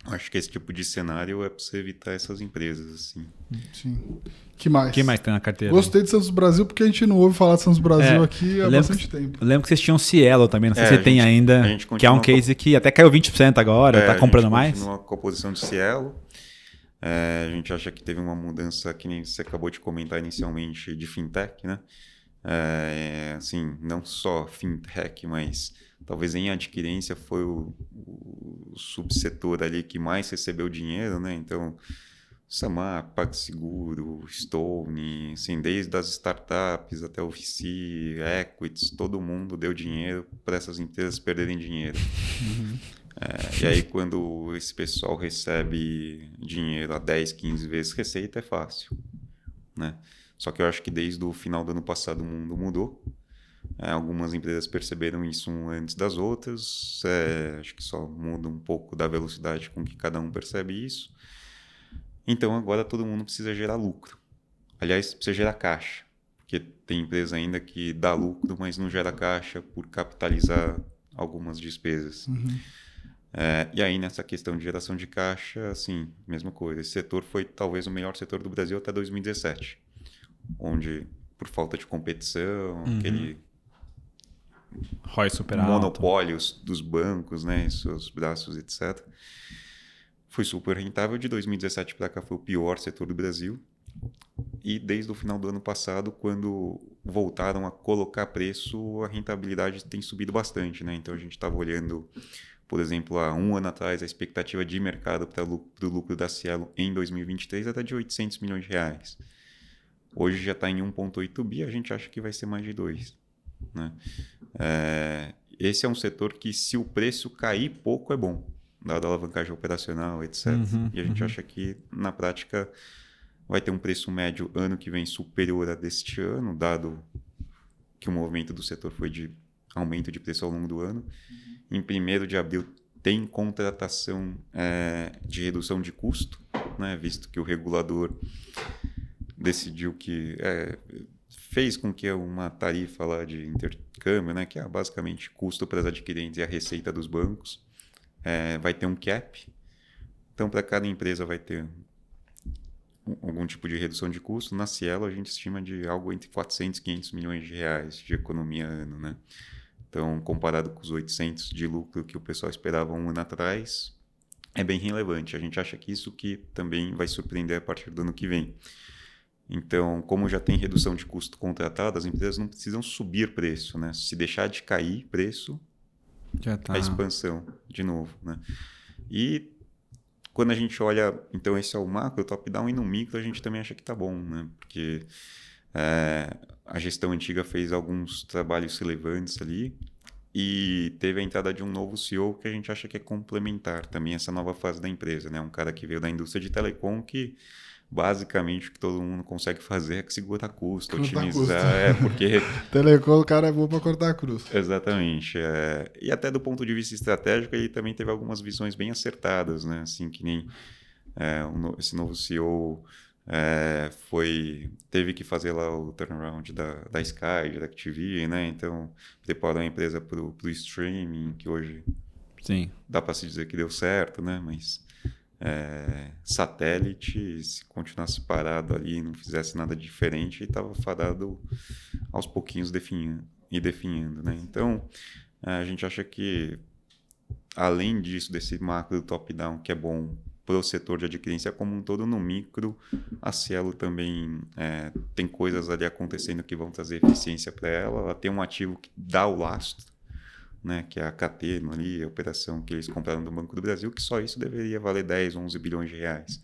acho que esse tipo de cenário é para você evitar essas empresas, assim. Sim. Que mais? O que mais tem na carteira? Gostei de Santos Brasil porque a gente não ouve falar de Santos Brasil aqui há bastante tempo. Eu lembro que vocês tinham Cielo também, não sei se tem ainda, que é um case que até caiu 20% agora, tá comprando mais? A gente continua com a posição de Cielo. A gente acha que teve uma mudança, que nem você acabou de comentar inicialmente, de fintech, né? Assim, não só fintech, mas talvez em adquirência foi o subsetor ali que mais recebeu dinheiro, né? Então, Samar, PagSeguro, Stone, assim, desde as startups até o VC, Equities, todo mundo deu dinheiro para essas empresas perderem dinheiro. E aí, quando esse pessoal recebe dinheiro a 10, 15 vezes receita, é fácil, né? Só que eu acho que desde o final do ano passado o mundo mudou. Algumas empresas perceberam isso antes das outras. Acho que só muda um pouco da velocidade com que cada um percebe isso. Então agora todo mundo precisa gerar lucro. Aliás, precisa gerar caixa. Porque tem empresa ainda que dá lucro, mas não gera caixa por capitalizar algumas despesas. E aí, nessa questão de geração de caixa, assim, mesma coisa. Esse setor foi talvez o melhor setor do Brasil até 2017. Onde, por falta de competição, aquele ROI super alto, monopólio dos bancos, né, seus braços, etc. Foi super rentável. De 2017 para cá foi o pior setor do Brasil. E desde o final do ano passado, quando voltaram a colocar preço, a rentabilidade tem subido bastante, né? Então a gente estava olhando, por exemplo, há um ano atrás, a expectativa de mercado para o lucro da Cielo em 2023 era de 800 milhões de reais. Hoje já está em 1,8 bi, a gente acha que vai ser mais de 2. Né? Esse é um setor que, se o preço cair pouco, é bom, dada a alavancagem operacional, etc. E a gente acha que, na prática, vai ter um preço médio ano que vem superior a deste ano, dado que o movimento do setor foi de aumento de preço ao longo do ano. Em 1º de abril tem contratação de redução de custo, né? Visto que o regulador decidiu que fez com que uma tarifa lá de intercâmbio, né, que é basicamente custo para as adquirentes e a receita dos bancos, vai ter um cap. Então, para cada empresa vai ter algum tipo de redução de custo. Na Cielo, a gente estima de algo entre 400 e 500 milhões de reais de economia ano, né? Então, comparado com os 800 de lucro que o pessoal esperava um ano atrás, é bem relevante. A gente acha que isso que também vai surpreender a partir do ano que vem. Então, como já tem redução de custo contratada, as empresas não precisam subir preço, né? Se deixar de cair preço, já tá. A expansão de novo, né? E quando a gente olha, então esse é o macro, o top-down, e no micro a gente também acha que tá bom, né? Porque a gestão antiga fez alguns trabalhos relevantes ali e teve a entrada de um novo CEO que a gente acha que é complementar também essa nova fase da empresa, né? Um cara que veio da indústria de telecom que basicamente o que todo mundo consegue fazer é segurar custo, otimizar, porque... Telecom, o cara é bom para cortar a cruz. Exatamente. E até do ponto de vista estratégico, ele também teve algumas visões bem acertadas, né? Assim, que nem esse novo CEO teve que fazer lá o turnaround da Sky, da DirecTV, né? Então, preparou a empresa para o streaming, que hoje dá para se dizer que deu certo, né? Mas... satélite, se continuasse parado ali e não fizesse nada diferente, estava fadado aos pouquinhos definhando, né? Então, a gente acha que, além disso, desse macro top-down, que é bom para o setor de adquirência como um todo, no micro, a Cielo também tem coisas ali acontecendo que vão trazer eficiência para ela. Ela tem um ativo que dá o lastro, né, que é a Cateno ali, a operação que eles compraram do Banco do Brasil, que só isso deveria valer 10, 11 bilhões de reais,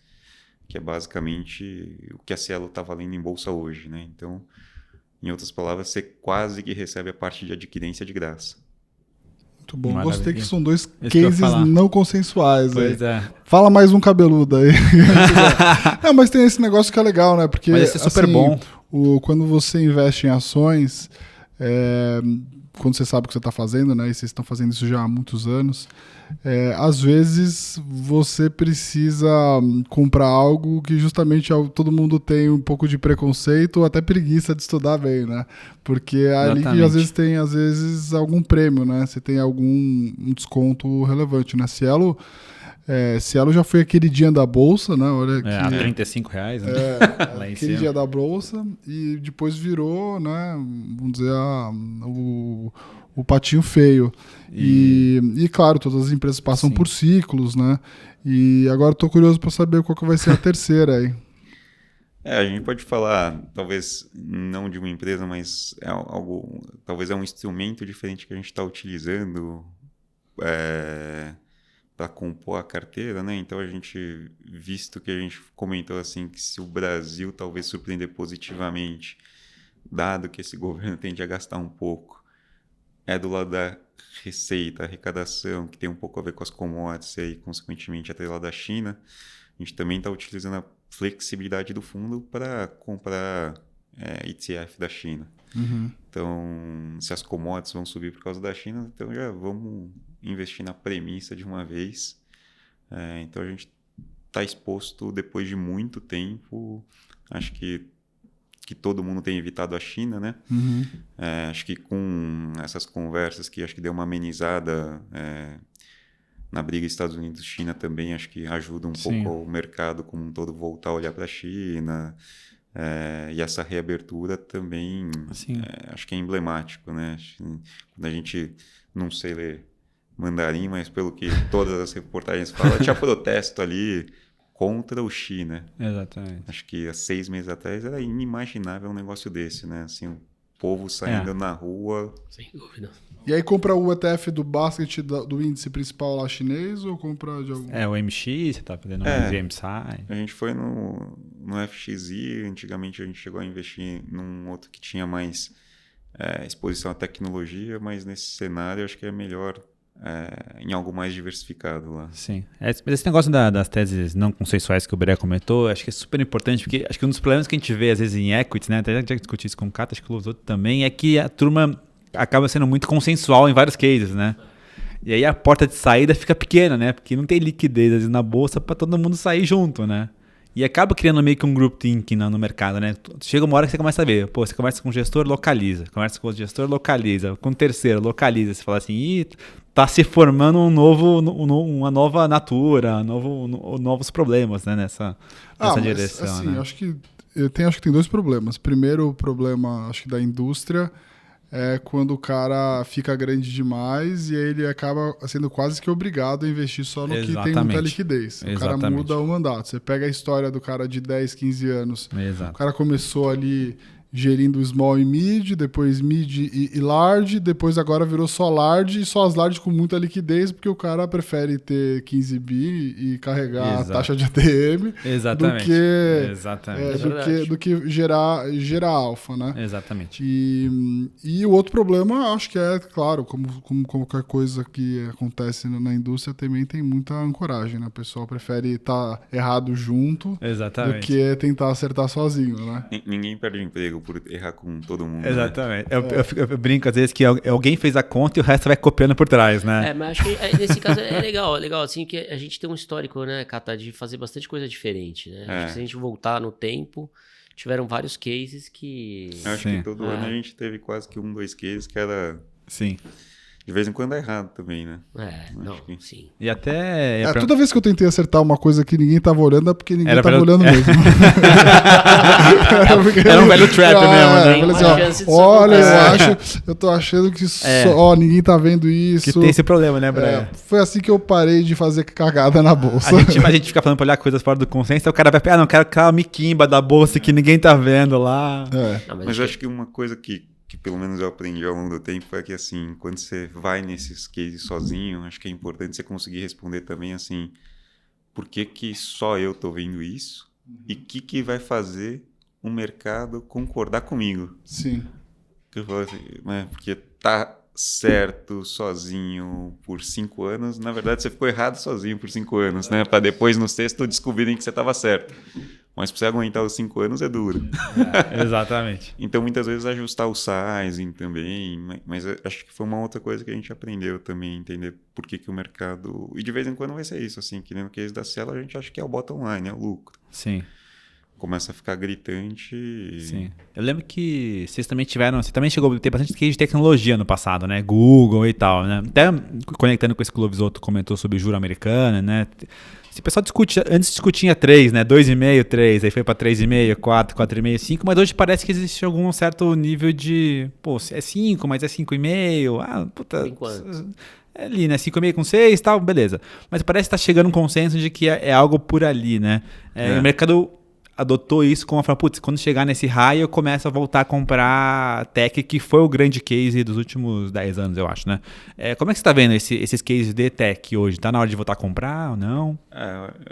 que é basicamente o que a Cielo está valendo em bolsa hoje, né? Então, em outras palavras, você quase que recebe a parte de adquirência de graça. Muito bom. Maravilha. Gostei que são 2 Isso que eu ia cases falar. não consensuais. Pois Aí. é. Fala mais um cabeludo aí. Não, mas tem esse negócio que é legal, né? Porque, Mas esse é super bom. Quando você investe em ações, quando você sabe o que você está fazendo, né? E vocês estão fazendo isso já há muitos anos, às vezes você precisa comprar algo que justamente todo mundo tem um pouco de preconceito ou até preguiça de estudar bem, né? Porque é ali que às vezes tem algum prêmio, né? Você tem um desconto relevante, né? Cielo já foi aquele dia da bolsa, né? Olha que, A R$35, né? Lá em aquele cima. dia da bolsa e depois virou, né? Vamos dizer, o patinho feio. E claro, todas as empresas passam por ciclos, né? E agora estou curioso para saber qual que vai ser a terceira aí. A gente pode falar, talvez não de uma empresa, mas talvez é um instrumento diferente que a gente está utilizando para compor a carteira, né? Então visto que a gente comentou assim que se o Brasil talvez surpreender positivamente, dado que esse governo tende a gastar um pouco, do lado da receita, arrecadação, que tem um pouco a ver com as commodities e consequentemente até lá da China, a gente também está utilizando a flexibilidade do fundo para comprar ETF da China. Uhum. Então, se as commodities vão subir por causa da China, então já vamos investir na premissa de uma vez. Então, a gente está exposto depois de muito tempo. Acho que todo mundo tem evitado a China, né? Uhum. Acho que com essas conversas que acho que deu uma amenizada na briga Estados Unidos-China também, acho que ajuda um pouco o mercado como um todo voltar a olhar para a China. E essa reabertura também acho que é emblemático, né? Quando a gente não sei ler mandarim, mas pelo que todas as reportagens falam, tinha protesto ali contra o Xi, né? Exatamente. Acho que há 6 meses atrás era inimaginável um negócio desse, né? Assim, o povo saindo na rua. Sem dúvida. E aí compra o ETF do basket do índice principal lá chinês ou compra de algum? O MX, você tá fazendo o MSCI. A gente foi no FXI, antigamente a gente chegou a investir num outro que tinha mais exposição à tecnologia, mas nesse cenário acho que é melhor em algo mais diversificado lá. Sim. Mas esse negócio das teses não consensuais que o Bré comentou, acho que é super importante, porque acho que um dos problemas que a gente vê às vezes em equities, né, até já discuti isso com o Cata, acho que os outros também, é que a turma acaba sendo muito consensual em vários cases, né? E aí a porta de saída fica pequena, né? Porque não tem liquidez às vezes, na bolsa para todo mundo sair junto, né? E acaba criando meio que um group thinking no mercado, né? Chega uma hora que você começa a ver, você conversa com o gestor, localiza. Conversa com o gestor, localiza. Com o terceiro, localiza. Você fala assim, tá se formando uma nova natura, novos problemas, né? Nessa direção, mas, assim, né? acho que tem 2 problemas. Primeiro, o problema, acho que da indústria é quando o cara fica grande demais e aí ele acaba sendo quase que obrigado a investir só no que tem muita liquidez. O cara muda o mandato. Você pega a história do cara de 10, 15 anos. Exato. O cara começou ali gerindo small e mid, depois mid e large, depois agora virou só large e só as large com muita liquidez, porque o cara prefere ter 15 bi e carregar a taxa de ATM do que gerar alfa, né? Exatamente. E o outro problema, acho que claro, como qualquer coisa que acontece na indústria, também tem muita ancoragem, né? O pessoal prefere estar errado junto do que tentar acertar sozinho, né? Ninguém perde emprego por errar com todo mundo. Exatamente. Né? Eu brinco às vezes que alguém fez a conta e o resto vai copiando por trás, né? Mas acho que nesse caso é legal assim que a gente tem um histórico, né, Cata, de fazer bastante coisa diferente, né? Acho que se a gente voltar no tempo, tiveram vários cases que... Eu acho que todo ano a gente teve quase que 2 cases que era... Sim. De vez em quando é errado também, né? Sim. E até... toda vez que eu tentei acertar uma coisa que ninguém tava olhando, é porque ninguém tava olhando mesmo. Era um velho trap mesmo, né? Eu tô achando que ninguém tá vendo isso. Que tem esse problema, né, Brian? Foi assim que eu parei de fazer cagada na bolsa. A gente fica falando pra olhar coisas fora do consenso, aí o cara vai pegar, não, quero aquela miquimba da bolsa que ninguém tá vendo lá. Mas eu acho que uma coisa que pelo menos eu aprendi ao longo do tempo é que, assim, quando você vai nesses cases sozinho, acho que é importante você conseguir responder também, assim, por que só eu tô vendo isso e o que vai fazer o mercado concordar comigo. Sim. Eu falo assim, porque tá certo sozinho por 5 anos, na verdade você ficou errado sozinho por 5 anos, né? Para depois no sexto descobrirem que você estava certo. Mas para você aguentar os 5 anos é duro. Exatamente. Então muitas vezes ajustar o sizing também, mas eu acho que foi uma outra coisa que a gente aprendeu também, entender por que o mercado... E de vez em quando vai ser isso, assim, que nem no case da Cielo a gente acha que é o bottom line, é o lucro. Sim. Começa a ficar gritante e... Sim. Eu lembro que vocês também tiveram... Você também chegou a ter bastante case de tecnologia no passado, né? Google e tal, né? Até conectando com esse que o Lovisotto comentou sobre juro americano, né? O pessoal discute... Antes discutia 3, né? 2,5, 3. Aí foi para 3,5, 4, 4,5, 5. Mas hoje parece que existe algum certo nível de... Pô, é 5, mas é 5,5. Ah, puta... Enquanto. É ali, né? 5,5 com 6 e tal, beleza. Mas parece que tá chegando um consenso de que é algo por ali, né? O mercado... adotou isso como a falar, putz, quando chegar nesse raio eu começo a voltar a comprar tech, que foi o grande case dos últimos 10 anos, eu acho, né? Como é que você está vendo esses cases de tech hoje? Tá na hora de voltar a comprar ou não?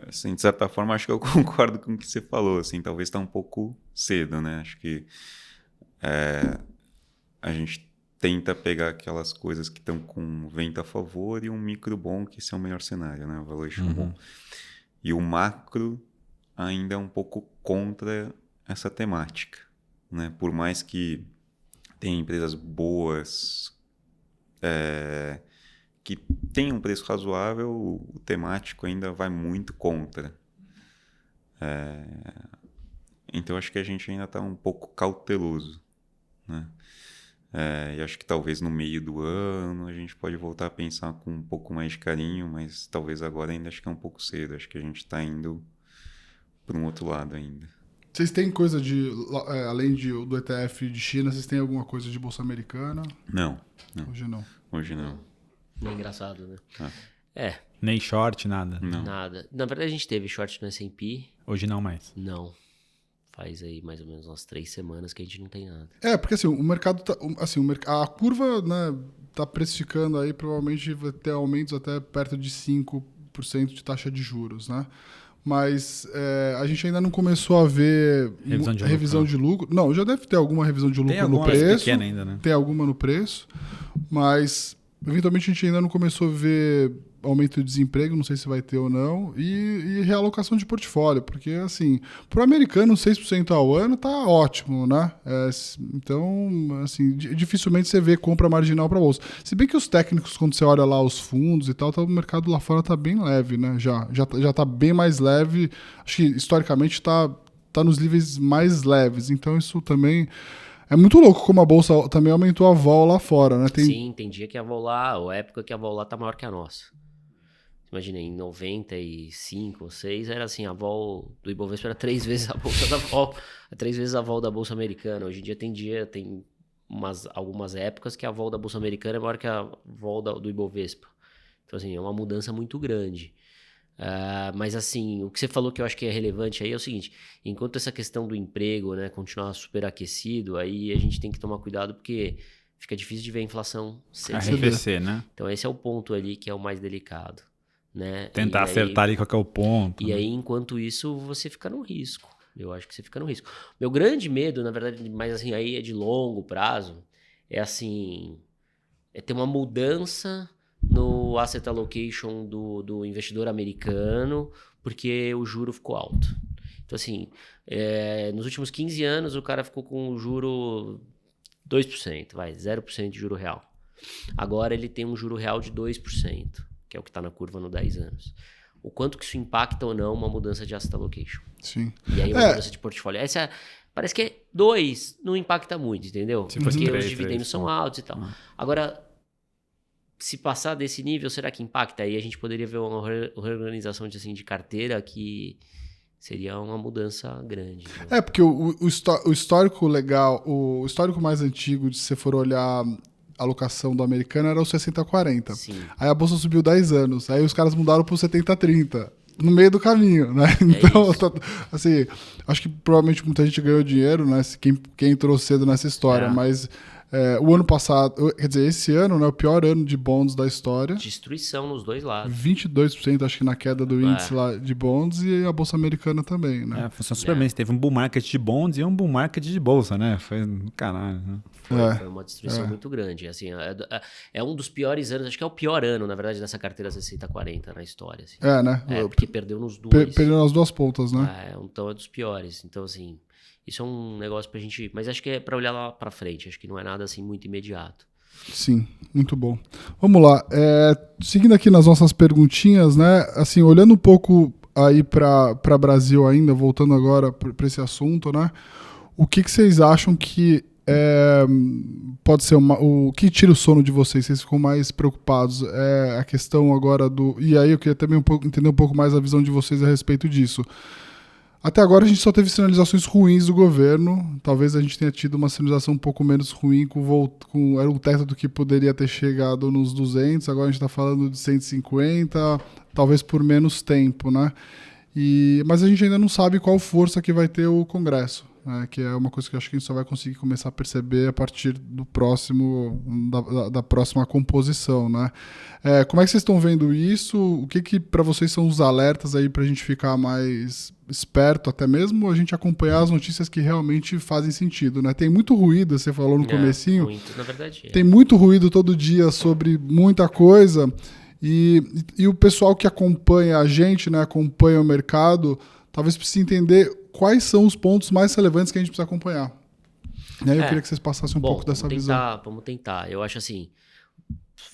Assim, de certa forma, acho que eu concordo com o que você falou, assim, talvez está um pouco cedo, né? Acho que a gente tenta pegar aquelas coisas que estão com vento a favor e um micro bom, que esse é o melhor cenário, né? O valuation bom. E o macro ainda é um pouco contra essa temática, né? Por mais que tenha empresas boas que tenham um preço razoável, o temático ainda vai muito contra. Então acho que a gente ainda está um pouco cauteloso, né? E acho que talvez no meio do ano a gente pode voltar a pensar com um pouco mais de carinho, mas talvez agora ainda acho que é um pouco cedo. Acho que a gente está indo para um outro lado ainda. Vocês têm coisa de, além do ETF de China, vocês têm alguma coisa de bolsa americana? Não. Hoje não. É engraçado, né? Nem short, nada? Não. Nada. Na verdade, a gente teve short no S&P. Hoje não mais? Não. Faz aí mais ou menos umas 3 semanas que a gente não tem nada. Porque assim, o mercado tá, a curva, né, tá precificando aí, provavelmente vai ter aumentos até perto de 5% de taxa de juros, né? Mas a gente ainda não começou a ver revisão de lucro. Não, já deve ter alguma revisão de lucro no preço. Pequena ainda, né? Tem alguma no preço, mas eventualmente a gente ainda não começou a ver aumento de desemprego, não sei se vai ter ou não, e realocação de portfólio, porque assim, para o americano 6% ao ano tá ótimo, né? Então, assim, dificilmente você vê compra marginal para bolsa. Se bem que os técnicos, quando você olha lá os fundos e tal, o mercado lá fora tá bem leve, né? Já tá bem mais leve, acho que historicamente tá nos níveis mais leves, então isso também... É muito louco como a bolsa também aumentou a vol lá fora, né? Sim, tem dia que a vol lá, ou época que a vol lá tá maior que a nossa. Imagina, em 95 ou 6 era assim, a vol do Ibovespa era 3 vezes a bolsa da vol, 3 vezes a vol da bolsa americana. Hoje em dia tem algumas épocas que a vol da bolsa americana é maior que a vol do Ibovespa. Então assim, é uma mudança muito grande. Mas assim, o que você falou que eu acho que é relevante aí é o seguinte: enquanto essa questão do emprego, né, continuar superaquecido, aí a gente tem que tomar cuidado porque fica difícil de ver a inflação arrefecer, né? Então esse é o ponto ali que é o mais delicado, né? Tentar acertar ali qual que é o ponto. E aí, enquanto isso, você fica no risco. Eu acho que você fica no risco. Meu grande medo, na verdade, mas assim, aí é de longo prazo, é assim, ter uma mudança no asset allocation do investidor americano, porque o juro ficou alto. Então, assim, nos últimos 15 anos, o cara ficou com o juro 2%, 0% de juro real. Agora ele tem um juro real de 2%, que é o que está na curva no 10 anos. O quanto que isso impacta ou não uma mudança de asset allocation. Sim. E aí uma mudança de portfólio. Parece que 2 não impacta muito, entendeu? Porque os dividendos são altos e tal. Agora, se passar desse nível, será que impacta? Aí a gente poderia ver uma reorganização de carteira que seria uma mudança grande. Né? Porque o histórico legal, o histórico mais antigo, se você for olhar a alocação do americano, era o 60-40. Sim. Aí a bolsa subiu 10 anos. Aí os caras mudaram pro 70-30. No meio do caminho, né? Então, assim, acho que provavelmente muita gente ganhou dinheiro, né? Quem entrou cedo nessa história, mas O ano passado, quer dizer, esse ano, né, o pior ano de bonds da história. Destruição nos dois lados. 22%, acho que na queda do índice lá de bonds e a Bolsa Americana também, né? Funciona super bem. Você teve um bull market de bonds e um bull market de bolsa, né? Foi caralho, né? Foi uma destruição muito grande. Assim, é um dos piores anos, acho que é o pior ano, na verdade, dessa carteira 60-40 na história. Assim. Né? Porque perdeu nos dois. Perdeu nas duas pontas, né? Então é dos piores. Então, assim, isso é um negócio pra gente... Mas acho que é pra olhar lá pra frente. Acho que não é nada, assim, muito imediato. Sim, muito bom. Vamos lá. Seguindo aqui nas nossas perguntinhas, né? Assim, olhando um pouco aí para Brasil ainda, voltando agora para esse assunto, né? O que vocês acham que pode ser o que tira o sono de vocês? Vocês ficam mais preocupados? A questão agora do... E aí eu queria também entender um pouco mais a visão de vocês a respeito disso. Até agora a gente só teve sinalizações ruins do governo. Talvez a gente tenha tido uma sinalização um pouco menos ruim era o teto do que poderia ter chegado nos 200. Agora a gente está falando de 150, talvez por menos tempo, né? Mas a gente ainda não sabe qual força que vai ter o Congresso, né? Que é uma coisa que eu acho que a gente só vai conseguir começar a perceber a partir do da próxima composição, né? Como é que vocês estão vendo isso? O que para vocês são os alertas aí para a gente ficar mais esperto, até mesmo a gente acompanhar as notícias que realmente fazem sentido, né? Tem muito ruído, você falou no comecinho. Muito, na verdade. Tem muito ruído todo dia sobre muita coisa e o pessoal que acompanha a gente, né, acompanha o mercado, talvez precise entender quais são os pontos mais relevantes que a gente precisa acompanhar. E aí eu queria que vocês passassem um pouco dessa visão. Vamos tentar. Eu acho assim,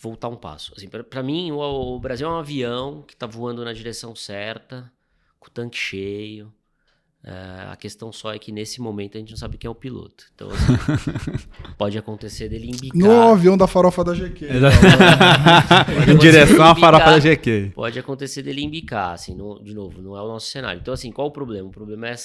voltar um passo. Assim, para mim, o Brasil é um avião que está voando na direção certa, com o tanque cheio. A questão só é que nesse momento a gente não sabe quem é o piloto. Então, assim, pode acontecer dele embicar. No avião da farofa da GQ. Em direção à farofa da GQ. Pode acontecer dele embicar, assim, de novo, não é o nosso cenário. Então, assim, qual o problema? O problema é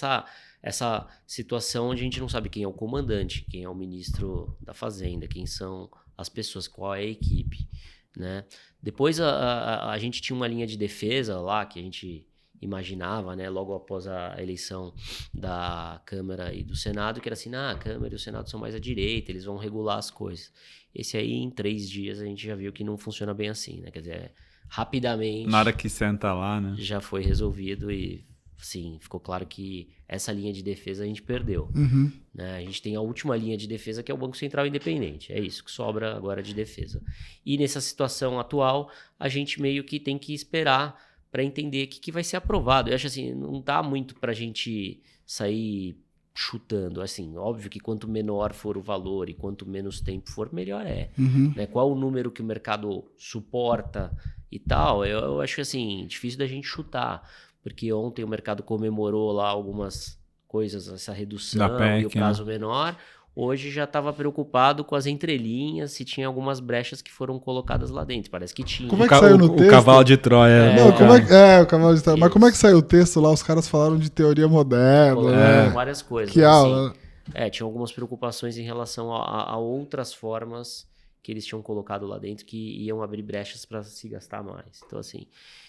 essa situação onde a gente não sabe quem é o comandante, quem é o ministro da Fazenda, quem são as pessoas, qual é a equipe, né? Depois a gente tinha uma linha de defesa lá que a gente imaginava, né, logo após a eleição da Câmara e do Senado, que era assim, a Câmara e o Senado são mais à direita, eles vão regular as coisas. Esse aí, em 3 dias, a gente já viu que não funciona bem assim, né? Quer dizer, rapidamente... Na hora que senta lá, né? Já foi resolvido e, sim, ficou claro que essa linha de defesa a gente perdeu. Uhum. Né? A gente tem a última linha de defesa, que é o Banco Central Independente. É isso que sobra agora de defesa. E nessa situação atual, a gente meio que tem que esperar para entender o que vai ser aprovado. Eu acho assim, não dá muito para a gente sair chutando. Assim, óbvio que quanto menor for o valor e quanto menos tempo for, melhor é. Uhum. Né? Qual o número que o mercado suporta e tal, eu acho assim, difícil da gente chutar. Porque ontem o mercado comemorou lá algumas coisas, essa redução PEC, e o prazo menor. Hoje já estava preocupado com as entrelinhas, se tinha algumas brechas que foram colocadas lá dentro. Parece que tinha. Como é que saiu no texto? O cavalo de Troia. Não, o cavalo de Troia. Mas como é que saiu o texto lá? Os caras falaram de teoria moderna. Várias coisas. Que aula. Assim, tinha algumas preocupações em relação a outras formas que eles tinham colocado lá dentro que iam abrir brechas para se gastar mais. Então, assim...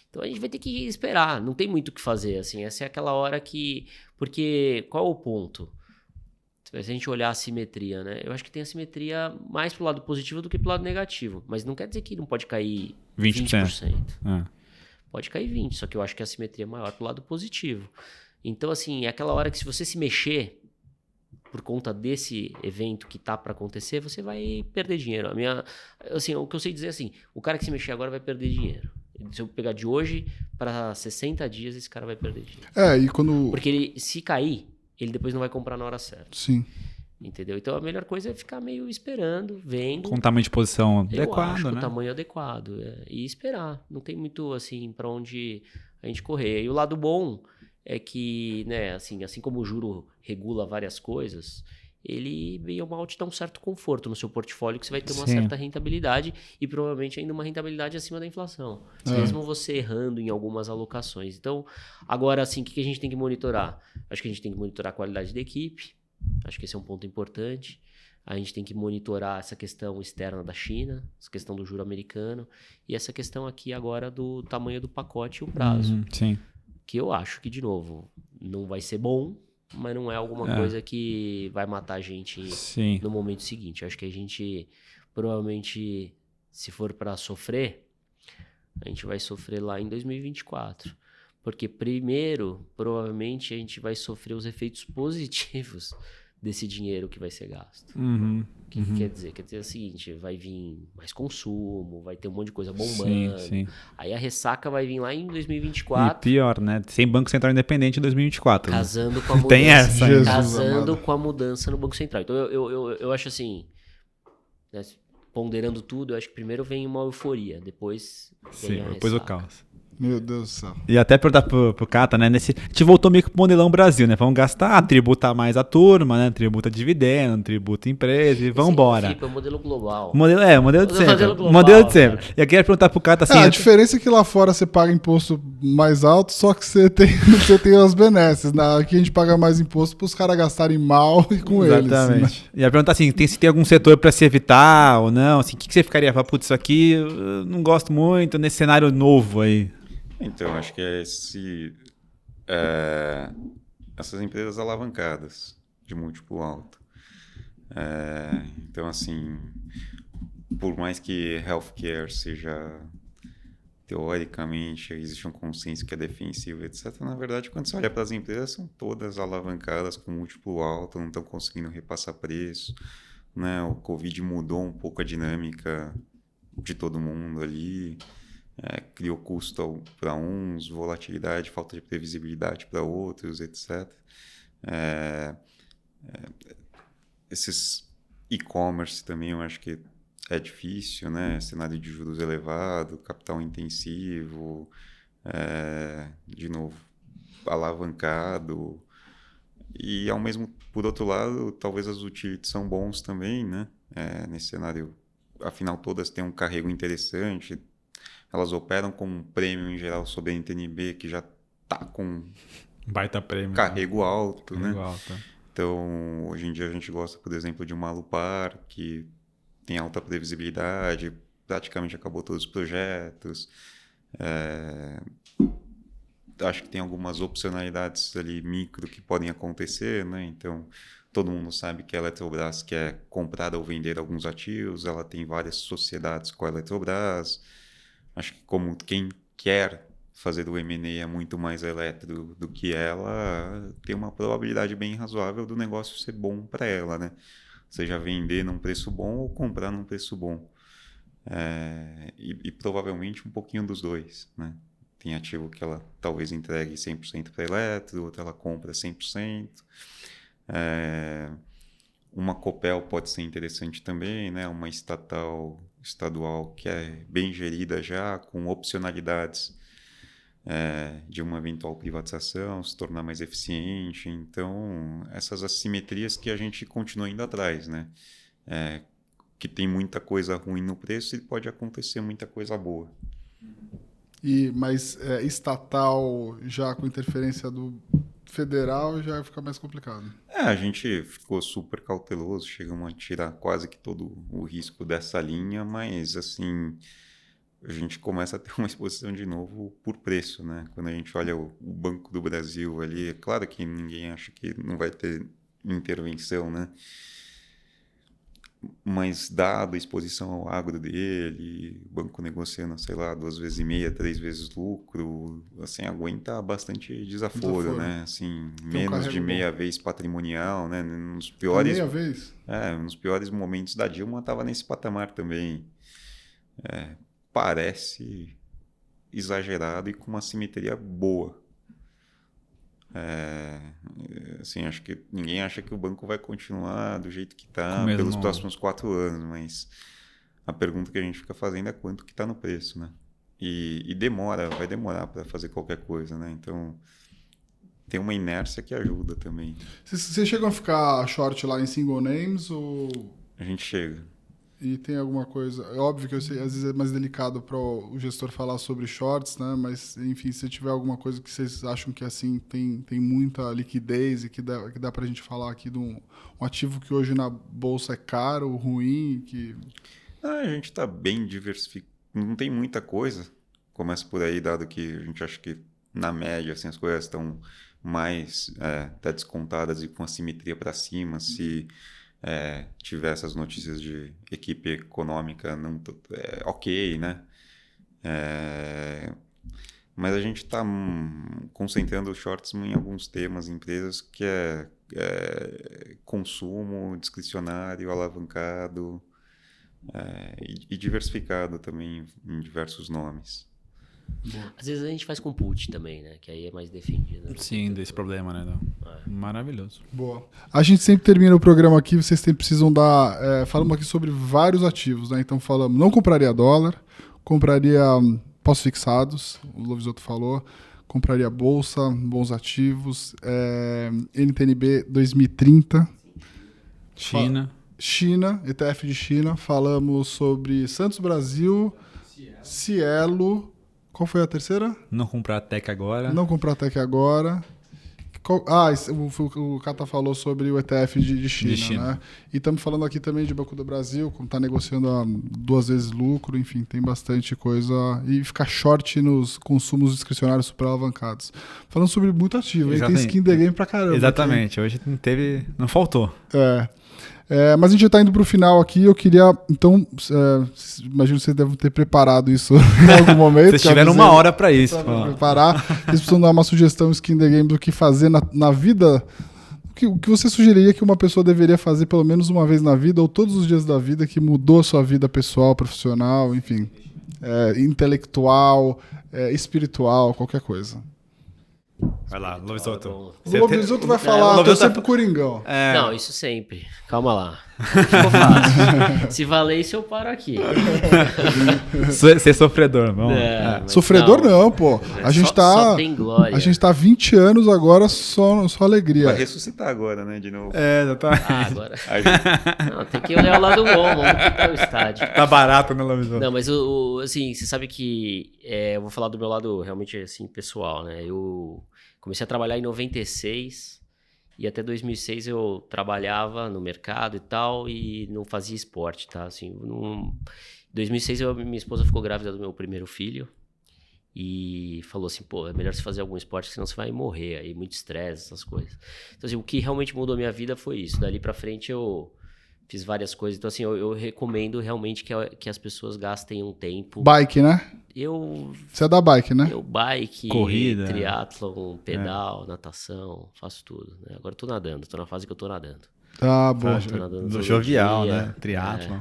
Então a gente vai ter que esperar, não tem muito o que fazer, assim, essa é aquela hora que... Porque qual é o ponto? Se a gente olhar a simetria, né? Eu acho que tem a simetria mais pro lado positivo do que pro lado negativo, mas não quer dizer que não pode cair 20%. Pode cair 20%, só que eu acho que a simetria é maior pro lado positivo. Então, assim, é aquela hora que se você se mexer por conta desse evento que tá para acontecer, você vai perder dinheiro. Assim, o que eu sei dizer é assim, o cara que se mexer agora vai perder dinheiro. Se eu pegar de hoje para 60 dias, esse cara vai perder dinheiro. E quando... Porque ele, se cair, ele depois não vai comprar na hora certa. Sim. Entendeu? Então a melhor coisa é ficar meio esperando, vendo. Com tamanho de posição adequado, acho, né? Com o tamanho adequado. E esperar. Não tem muito, assim, para onde a gente correr. E o lado bom é que, né, assim como o juro regula várias coisas, ele bem ou mal te dá um certo conforto no seu portfólio, que você vai ter uma certa rentabilidade e provavelmente ainda uma rentabilidade acima da inflação, mesmo você errando em algumas alocações. Então, agora, assim, o que a gente tem que monitorar? Acho que a gente tem que monitorar a qualidade da equipe, acho que esse é um ponto importante. A gente tem que monitorar essa questão externa da China, essa questão do juro americano e essa questão aqui agora do tamanho do pacote e o prazo. Sim. Que eu acho que, de novo, não vai ser bom, mas não é alguma coisa que vai matar a gente Sim. no momento seguinte. Acho que a gente, provavelmente, se for para sofrer, a gente vai sofrer lá em 2024. Porque primeiro, provavelmente, a gente vai sofrer os efeitos positivos desse dinheiro que vai ser gasto. Uhum. O que quer dizer? Quer dizer o seguinte, vai vir mais consumo, vai ter um monte de coisa bombando. Sim. Aí a ressaca vai vir lá em E 2024. pior, né? Sem Banco Central Independente em 2024. Né? Casando com a mudança. Tem essa. Jesus Casando amado. com a mudança no Banco Central. Então eu acho assim, né, ponderando tudo, eu acho que primeiro vem uma euforia, depois Sim, vem a depois o ressaca. caos. Meu Deus do céu. E até perguntar pro Cata, né? A gente voltou meio que pro modelão Brasil, né? Vamos gastar, tributar mais a turma, né? Tributa dividendo, tributa empresa e vambora. Felipe, é um modelo global. O modelo de Modelo sempre. global, Modelo de sempre. cara. E eu queria perguntar pro Cata assim. A diferença é que lá fora você paga imposto mais alto, só que você tem as benesses. Aqui a gente paga mais imposto para os caras gastarem mal e com eles. Exatamente. Né? E ia perguntar assim, se tem algum setor para se evitar ou não, assim, o que você ficaria? Fala, putz, isso aqui eu não gosto muito nesse cenário novo aí. Então, acho que é essas empresas alavancadas de múltiplo alto. Então, assim, por mais que healthcare seja, teoricamente, existe um consenso que é defensivo, etc., na verdade, quando você olha para as empresas, são todas alavancadas com múltiplo alto, não estão conseguindo repassar preço, né? O Covid mudou um pouco a dinâmica de todo mundo ali. Criou custo para uns, volatilidade, falta de previsibilidade para outros, etc. Esses e-commerce também eu acho que é difícil, né? Cenário de juros elevado, capital intensivo, de novo, alavancado. E, ao mesmo, por outro lado, talvez as utilities são bons também, né? Nesse cenário, afinal, todas têm um carrego interessante. Elas operam com um prêmio em geral sobre a NTNB que já está com Baita prêmio. carrego alto, Carrego né? alto. Então, hoje em dia a gente gosta, por exemplo, de uma Alupar, que tem alta previsibilidade, praticamente acabou todos os projetos. Acho que tem algumas opcionalidades ali micro que podem acontecer, né? Então, todo mundo sabe que a Eletrobras quer comprar ou vender alguns ativos, ela tem várias sociedades com a Eletrobras. Acho que como quem quer fazer o M&A é muito mais elétrico do que ela, tem uma probabilidade bem razoável do negócio ser bom para ela, né? Seja vender num preço bom ou comprar num preço bom. E provavelmente um pouquinho dos dois, né? Tem ativo que ela talvez entregue 100% para eletro, outra ela compra 100%. Uma Copel pode ser interessante também, né? Uma estadual que é bem gerida já, com opcionalidades de uma eventual privatização, se tornar mais eficiente. Então, essas assimetrias que a gente continua indo atrás, né? Que tem muita coisa ruim no preço e pode acontecer muita coisa boa. Mas estatal já com interferência do federal já fica mais complicado. A gente ficou super cauteloso, chegamos a tirar quase que todo o risco dessa linha, mas assim, a gente começa a ter uma exposição de novo por preço, né? Quando a gente olha o Banco do Brasil ali, é claro que ninguém acha que não vai ter intervenção, né? Mas dado a exposição ao agro dele, o banco negociando, sei lá, 2,5 vezes, 3 vezes lucro, assim, aguenta bastante desaforo, né? Assim, menos de meia vez patrimonial, né? Nos piores, meia vez? Nos piores momentos da Dilma estava nesse patamar também. Parece exagerado e com uma simetria boa. Assim, acho que ninguém acha que o banco vai continuar do jeito que está pelos próximos 4 anos, mas a pergunta que a gente fica fazendo é quanto que está no preço, né? E vai demorar para fazer qualquer coisa, né? Então, tem uma inércia que ajuda também. Vocês chegam a ficar short lá em single names ou... A gente chega. E tem alguma coisa... É óbvio que eu sei, às vezes é mais delicado para o gestor falar sobre shorts, né? Mas, enfim, se tiver alguma coisa que vocês acham que assim tem muita liquidez e que dá para a gente falar aqui de um ativo que hoje na bolsa é caro, ruim, que... A gente está bem diversificado. Não tem muita coisa. Começa por aí, dado que a gente acha que na média, assim, as coisas estão mais tá descontadas e com a simetria para cima, se tiver essas notícias de equipe econômica, não ok, né? Mas a gente está concentrando os shorts em alguns temas, empresas que consumo discricionário, alavancado e diversificado também em diversos nomes. Às vezes a gente faz com put também, né? Que aí é mais defendido. Sim, desse problema, né? Maravilhoso. Boa. A gente sempre termina o programa aqui, vocês sempre precisam dar... falamos aqui sobre vários ativos, né? Então falamos, não compraria dólar, compraria pós-fixados, o Lovisotto falou, compraria bolsa, bons ativos, NTNB 2030. China, ETF de China. Falamos sobre Santos Brasil, Cielo... Qual foi a terceira? Não comprar Tech agora. Não comprar Tech agora. O Cata falou sobre o ETF de China, né? E estamos falando aqui também de Banco do Brasil, como está negociando a 2 vezes lucro, enfim, tem bastante coisa. E ficar short nos consumos discricionários super alavancados. Falando sobre muito ativo, hein? Tem skin the game pra caramba. Exatamente, aqui. Hoje não faltou. Mas a gente já está indo para o final aqui. Eu queria, então, imagino que vocês devem ter preparado isso em algum momento. Vocês tiveram 1 hora para isso. Para preparar. Vocês precisam dar uma sugestão skin the game do que fazer na vida. O que você sugeriria que uma pessoa deveria fazer pelo menos uma vez na vida ou todos os dias da vida que mudou a sua vida pessoal, profissional, enfim, intelectual, espiritual, qualquer coisa. Vai lá, Lovisotto. O Lovisotto vai falar, tô sempre Coringão. Não, isso sempre. Calma lá. Ficou fácil. Se valer isso, eu paro aqui. Ser sofredor, vamos. Sofredor não, pô. A gente só tem glória. A gente tá há 20 anos agora, só alegria. Vai ressuscitar agora, né, de novo. Exatamente. Agora. Não, tem que olhar o lado bom, vamos quitar o estádio. Tá barato, né, Lovisotto? Não, mas assim, você sabe que eu vou falar do meu lado realmente assim, pessoal, né? Eu comecei a trabalhar em 96 e até 2006 eu trabalhava no mercado e tal e não fazia esporte, tá? Assim, em 2006 minha esposa ficou grávida do meu primeiro filho e falou assim, pô, é melhor você fazer algum esporte, senão você vai morrer, aí muito estresse, essas coisas. Então assim, o que realmente mudou a minha vida foi isso. Dali pra frente eu fiz várias coisas, então assim, eu recomendo realmente que as pessoas gastem um tempo. Bike, né? Você é da bike, né? Eu bike, corrida, triatlon, pedal, natação, faço tudo. Né? Agora eu tô nadando, tô na fase que eu tô nadando. Ah, bom. Do jovial, né? Triatlon.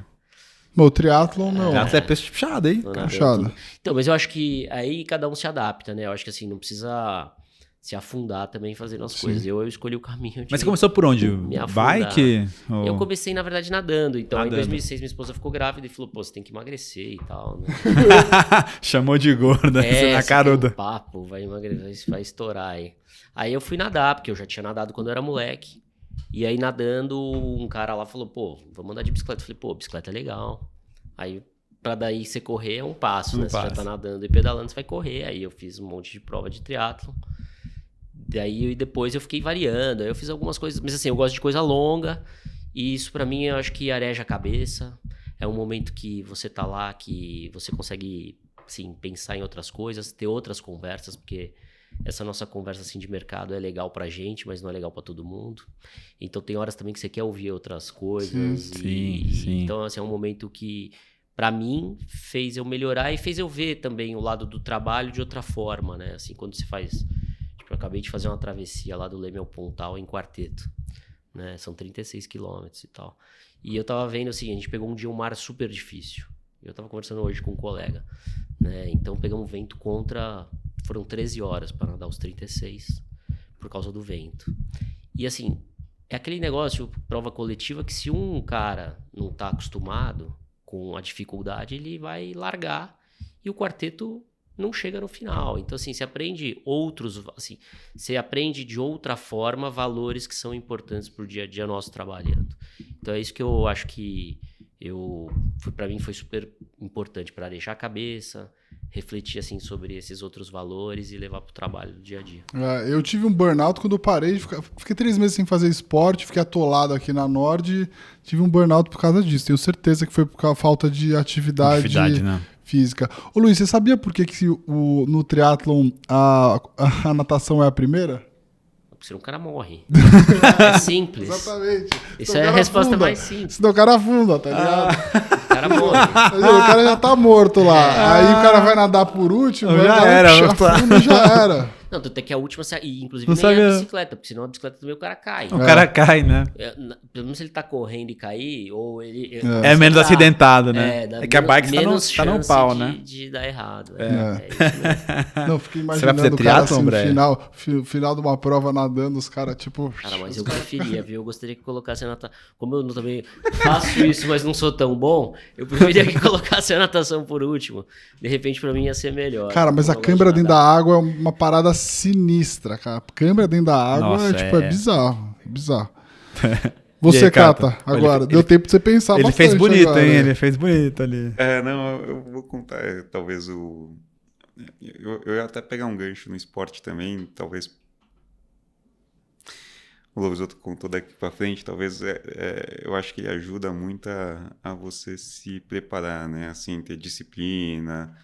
O triatlon não. Triatlon é peixe puxado, hein? Puxado. Então, mas eu acho que aí cada um se adapta, né? Eu acho que assim, não precisa se afundar também fazendo as coisas. Eu escolhi o caminho de... Mas você começou por onde? Bike? Eu comecei, na verdade, nadando. Então, em 2006, minha esposa ficou grávida e falou, pô, você tem que emagrecer e tal, né? Chamou de gorda, na caruda. Papo, vai emagrecer, vai estourar aí. Aí eu fui nadar, porque eu já tinha nadado quando eu era moleque. E aí, nadando, um cara lá falou, pô, vamos andar de bicicleta. Eu falei, pô, bicicleta é legal. Aí, pra daí você correr é um passo, né? Você já tá nadando e pedalando, você vai correr. Aí eu fiz um monte de prova de triatlon. Daí depois eu fiquei variando, aí eu fiz algumas coisas, mas assim, eu gosto de coisa longa, e isso pra mim eu acho que areja a cabeça, é um momento que você tá lá, que você consegue, assim, pensar em outras coisas, ter outras conversas, porque essa nossa conversa, assim, de mercado é legal pra gente, mas não é legal pra todo mundo, então tem horas também que você quer ouvir outras coisas, sim. Então, assim, é um momento que pra mim fez eu melhorar e fez eu ver também o lado do trabalho de outra forma, né, assim, quando você faz... Eu acabei de fazer uma travessia lá do Leme ao Pontal em quarteto, né? São 36 quilômetros e tal. E eu tava vendo assim, a gente pegou um dia um mar super difícil. Eu tava conversando hoje com um colega, né? Então pegamos vento contra... Foram 13 horas para nadar os 36 por causa do vento. E assim, é aquele negócio, prova coletiva, que se um cara não tá acostumado com a dificuldade, ele vai largar e o quarteto... não chega no final. Então, assim, você aprende você aprende de outra forma valores que são importantes pro dia a dia nosso trabalhando. Então, é isso que eu acho que para mim foi super importante para deixar a cabeça, refletir, assim, sobre esses outros valores e levar pro trabalho do dia a dia. Eu tive um burnout quando eu parei, fiquei 3 meses sem fazer esporte, fiquei atolado aqui na Nord, tive um burnout por causa disso. Tenho certeza que foi por causa da falta de atividade né? física. Ô Luiz, você sabia por que no triatlon a natação é a primeira? Porque senão o cara morre. É simples. Exatamente. Isso Senão é o a cara resposta afunda. mais simples. Senão o cara afunda, tá ligado? O cara morre. Imagina, o cara já tá morto lá. Aí o cara vai nadar por último, Já aí era, afunda e já era. Não, tu tem que a última, e inclusive Não nem é a sabia. bicicleta, porque senão a bicicleta também o cara cai. O cara cai, né? Pelo menos se ele tá correndo e cair, ou ele... É menos acidentado, né? dá É que a bike tá menos no chance pau, né? de dar errado. É. É isso mesmo. Não, fiquei Você vai imaginando fazer o cara triatlon, assim, Bre? no final de uma prova nadando, os caras, tipo... Cara, mas eu preferia, viu? Eu gostaria que colocasse a natação. Como eu também faço isso, mas não sou tão bom, eu preferia que colocasse a natação por último. De repente, pra mim, ia ser melhor. Cara, mas a Eu gosto de câimbra dentro da nadar. água é uma parada sinistra, cara. Câimbra dentro da água Nossa, é bizarro. Bizarro. E Você, aí, Cata, Cata? agora. Ele- Deu tempo de você pensar Ele fez bastante bonito, agora, hein? né? Ele fez bonito ali. Não, eu vou contar, talvez eu ia até pegar um gancho no esporte também, talvez o Lovisotto contou daqui pra frente, talvez eu acho que ele ajuda muito a você se preparar, né? Assim, ter disciplina,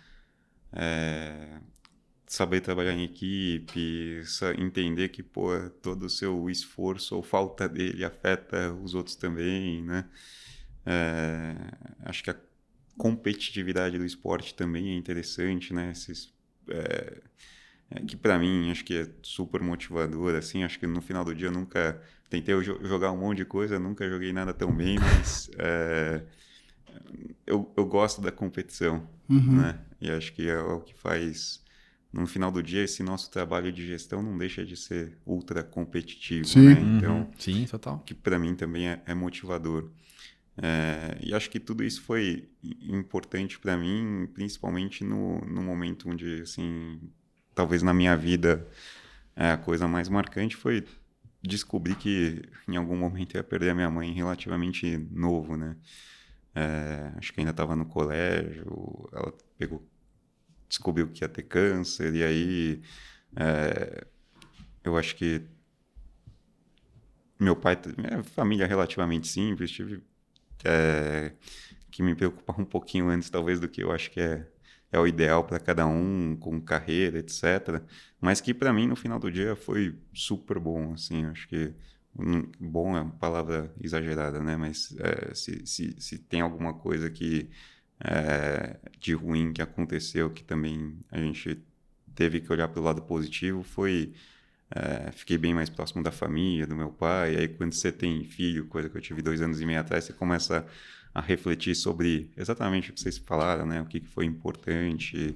saber trabalhar em equipe, entender que, pô, todo o seu esforço ou falta dele afeta os outros também, né? Acho que a competitividade do esporte também é interessante, né? Que para mim acho que é super motivador, assim, acho que no final do dia eu nunca tentei jogar um monte de coisa, nunca joguei nada tão bem, mas eu gosto da competição, né? E acho que é o que faz, no final do dia, esse nosso trabalho de gestão não deixa de ser ultra competitivo, Sim. né? Então, Sim, total. que para mim também é motivador. E acho que tudo isso foi importante para mim, principalmente no momento onde, assim, talvez na minha vida a coisa mais marcante foi descobrir que em algum momento eu ia perder a minha mãe relativamente novo, né? Acho que ainda estava no colégio, ela descobriu que ia ter câncer, e aí eu acho que meu pai, minha família é relativamente simples, tive que me preocupar um pouquinho antes, talvez, do que eu acho que é o ideal para cada um, com carreira, etc. Mas que, para mim, no final do dia, foi super bom, assim, acho que bom é uma palavra exagerada, né? Mas se tem alguma coisa de ruim que aconteceu, que também a gente teve que olhar pelo lado positivo, foi... fiquei bem mais próximo da família, do meu pai. E aí, quando você tem filho, coisa que eu tive 2 anos e meio atrás, você começa a refletir sobre exatamente o que vocês falaram, né? O que foi importante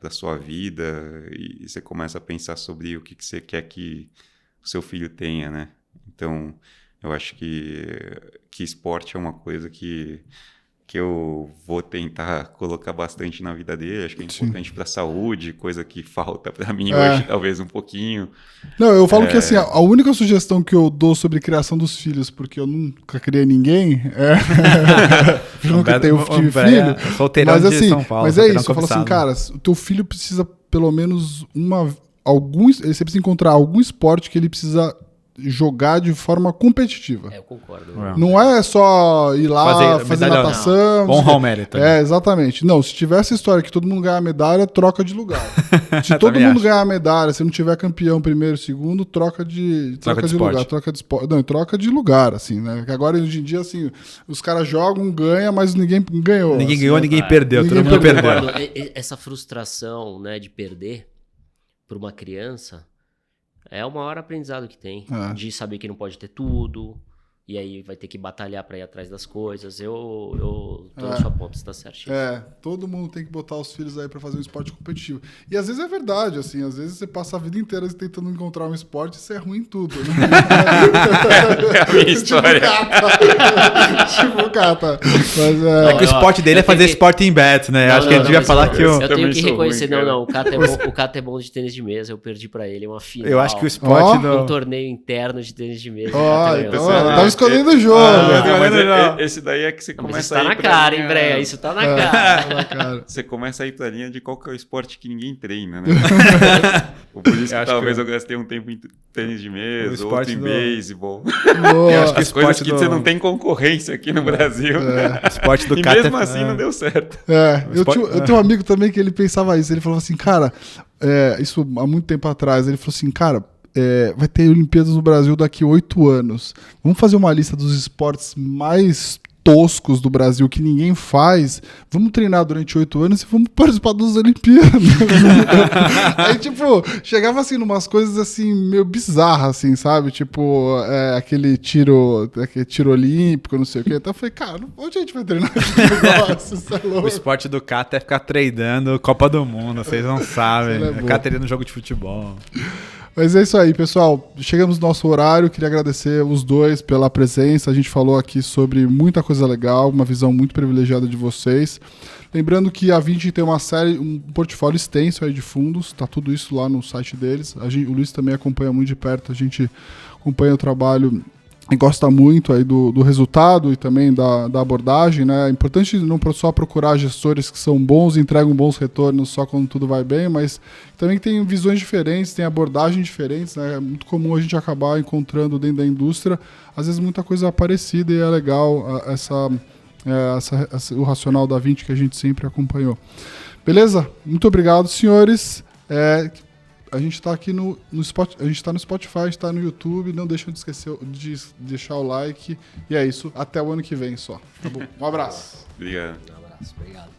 para sua vida, e você começa a pensar sobre o que você quer que o seu filho tenha, né? Então, eu acho que esporte é uma coisa que eu vou tentar colocar bastante na vida dele. Acho que é importante para a saúde, coisa que falta para mim hoje, talvez um pouquinho. Não, eu falo que assim, a única sugestão que eu dou sobre criação dos filhos, porque eu nunca criei ninguém, eu nunca tive filho. Solteirão Mas de assim, São Paulo. mas é solteirão isso, eu falo assim, cobiçado. cara, o teu filho precisa pelo menos você precisa encontrar algum esporte que ele precisa jogar de forma competitiva. Eu concordo. Não é só ir lá, fazer medalha, natação. honrar o mérito. Exatamente. Não, se tiver essa história que todo mundo ganha medalha, troca de lugar. Se todo Também mundo acho. ganhar medalha, se não tiver campeão primeiro, segundo, troca de esporte. lugar, troca de esporte. Não, troca de lugar, assim, né? Porque agora, hoje em dia, assim, os caras jogam, ganham, mas ninguém ganhou. Ninguém assim, ganhou, né? ninguém perdeu. Ninguém Todo mundo perdeu. perdeu. Concordo. Essa frustração, né, de perder para uma criança é o maior aprendizado que tem. De saber que não pode ter tudo, e aí vai ter que batalhar para ir atrás das coisas. Eu tô na sua ponta, você tá certinho. Todo mundo tem que botar os filhos aí pra fazer um esporte competitivo. E às vezes é verdade, assim, às vezes você passa a vida inteira tentando encontrar um esporte e você é ruim em tudo, né? É a minha história. Tipo Cata. Mas É que o esporte dele é fazer Sporting Bet, né? Acho que ele devia falar que eu o... tenho que sou reconhecer, ruim, cara. o Cata é bom de tênis de mesa, eu perdi pra ele uma final. Eu acho que o esporte Ó. Um torneio interno de tênis de mesa. então, tava escolhendo o jogo. Mas esse daí é que você Mas começa isso a tá ir na pra cara, linha- hein, Breia? Isso tá na cara. Cara. Você começa a ir pra linha de qual que é o esporte que ninguém treina, né? Por isso Eu que acho talvez que eu gastei um tempo em tênis de o mesa, outro esporte em do- beisebol. Eu acho que o As coisas esporte que do- você não tem concorrência aqui no Brasil. O esporte do E kata mesmo assim não deu certo. Eu tenho um amigo também que ele pensava isso. Ele falou assim, cara, isso há muito tempo atrás. Ele falou assim, cara, vai ter Olimpíadas no Brasil daqui a 8 anos. Vamos fazer uma lista dos esportes mais toscos do Brasil que ninguém faz. Vamos treinar durante 8 anos e vamos participar das Olimpíadas. Aí, tipo, chegava assim numas coisas assim, meio bizarras, assim, sabe? Tipo, aquele tiro olímpico, não sei o quê. Então eu falei, cara, onde a gente vai treinar esse negócio? Isso é O louco. esporte do kata é ficar treinando Copa do Mundo, vocês não sabem. Isso é O bom. kata é no jogo de futebol. Mas é isso aí, pessoal. Chegamos no nosso horário. Queria agradecer os dois pela presença. A gente falou aqui sobre muita coisa legal, uma visão muito privilegiada de vocês. Lembrando que a Vinci tem uma série, um portfólio extenso aí de fundos. Tá tudo isso lá no site deles. O Luiz também acompanha muito de perto. A gente acompanha o trabalho e gosta muito aí do resultado e também da abordagem, né? É importante não só procurar gestores que são bons e entregam bons retornos só quando tudo vai bem, mas também tem visões diferentes, tem abordagens diferentes, né? É muito comum a gente acabar encontrando dentro da indústria, às vezes, muita coisa parecida e é legal o racional da Vinci que a gente sempre acompanhou. Beleza? Muito obrigado, senhores. A gente está aqui no Spotify, a gente está no Spotify, a gente está no YouTube. Não deixam de esquecer de deixar o like. E é isso. Até o ano que vem só. Tá bom? Um abraço. Obrigado. Um abraço, obrigado.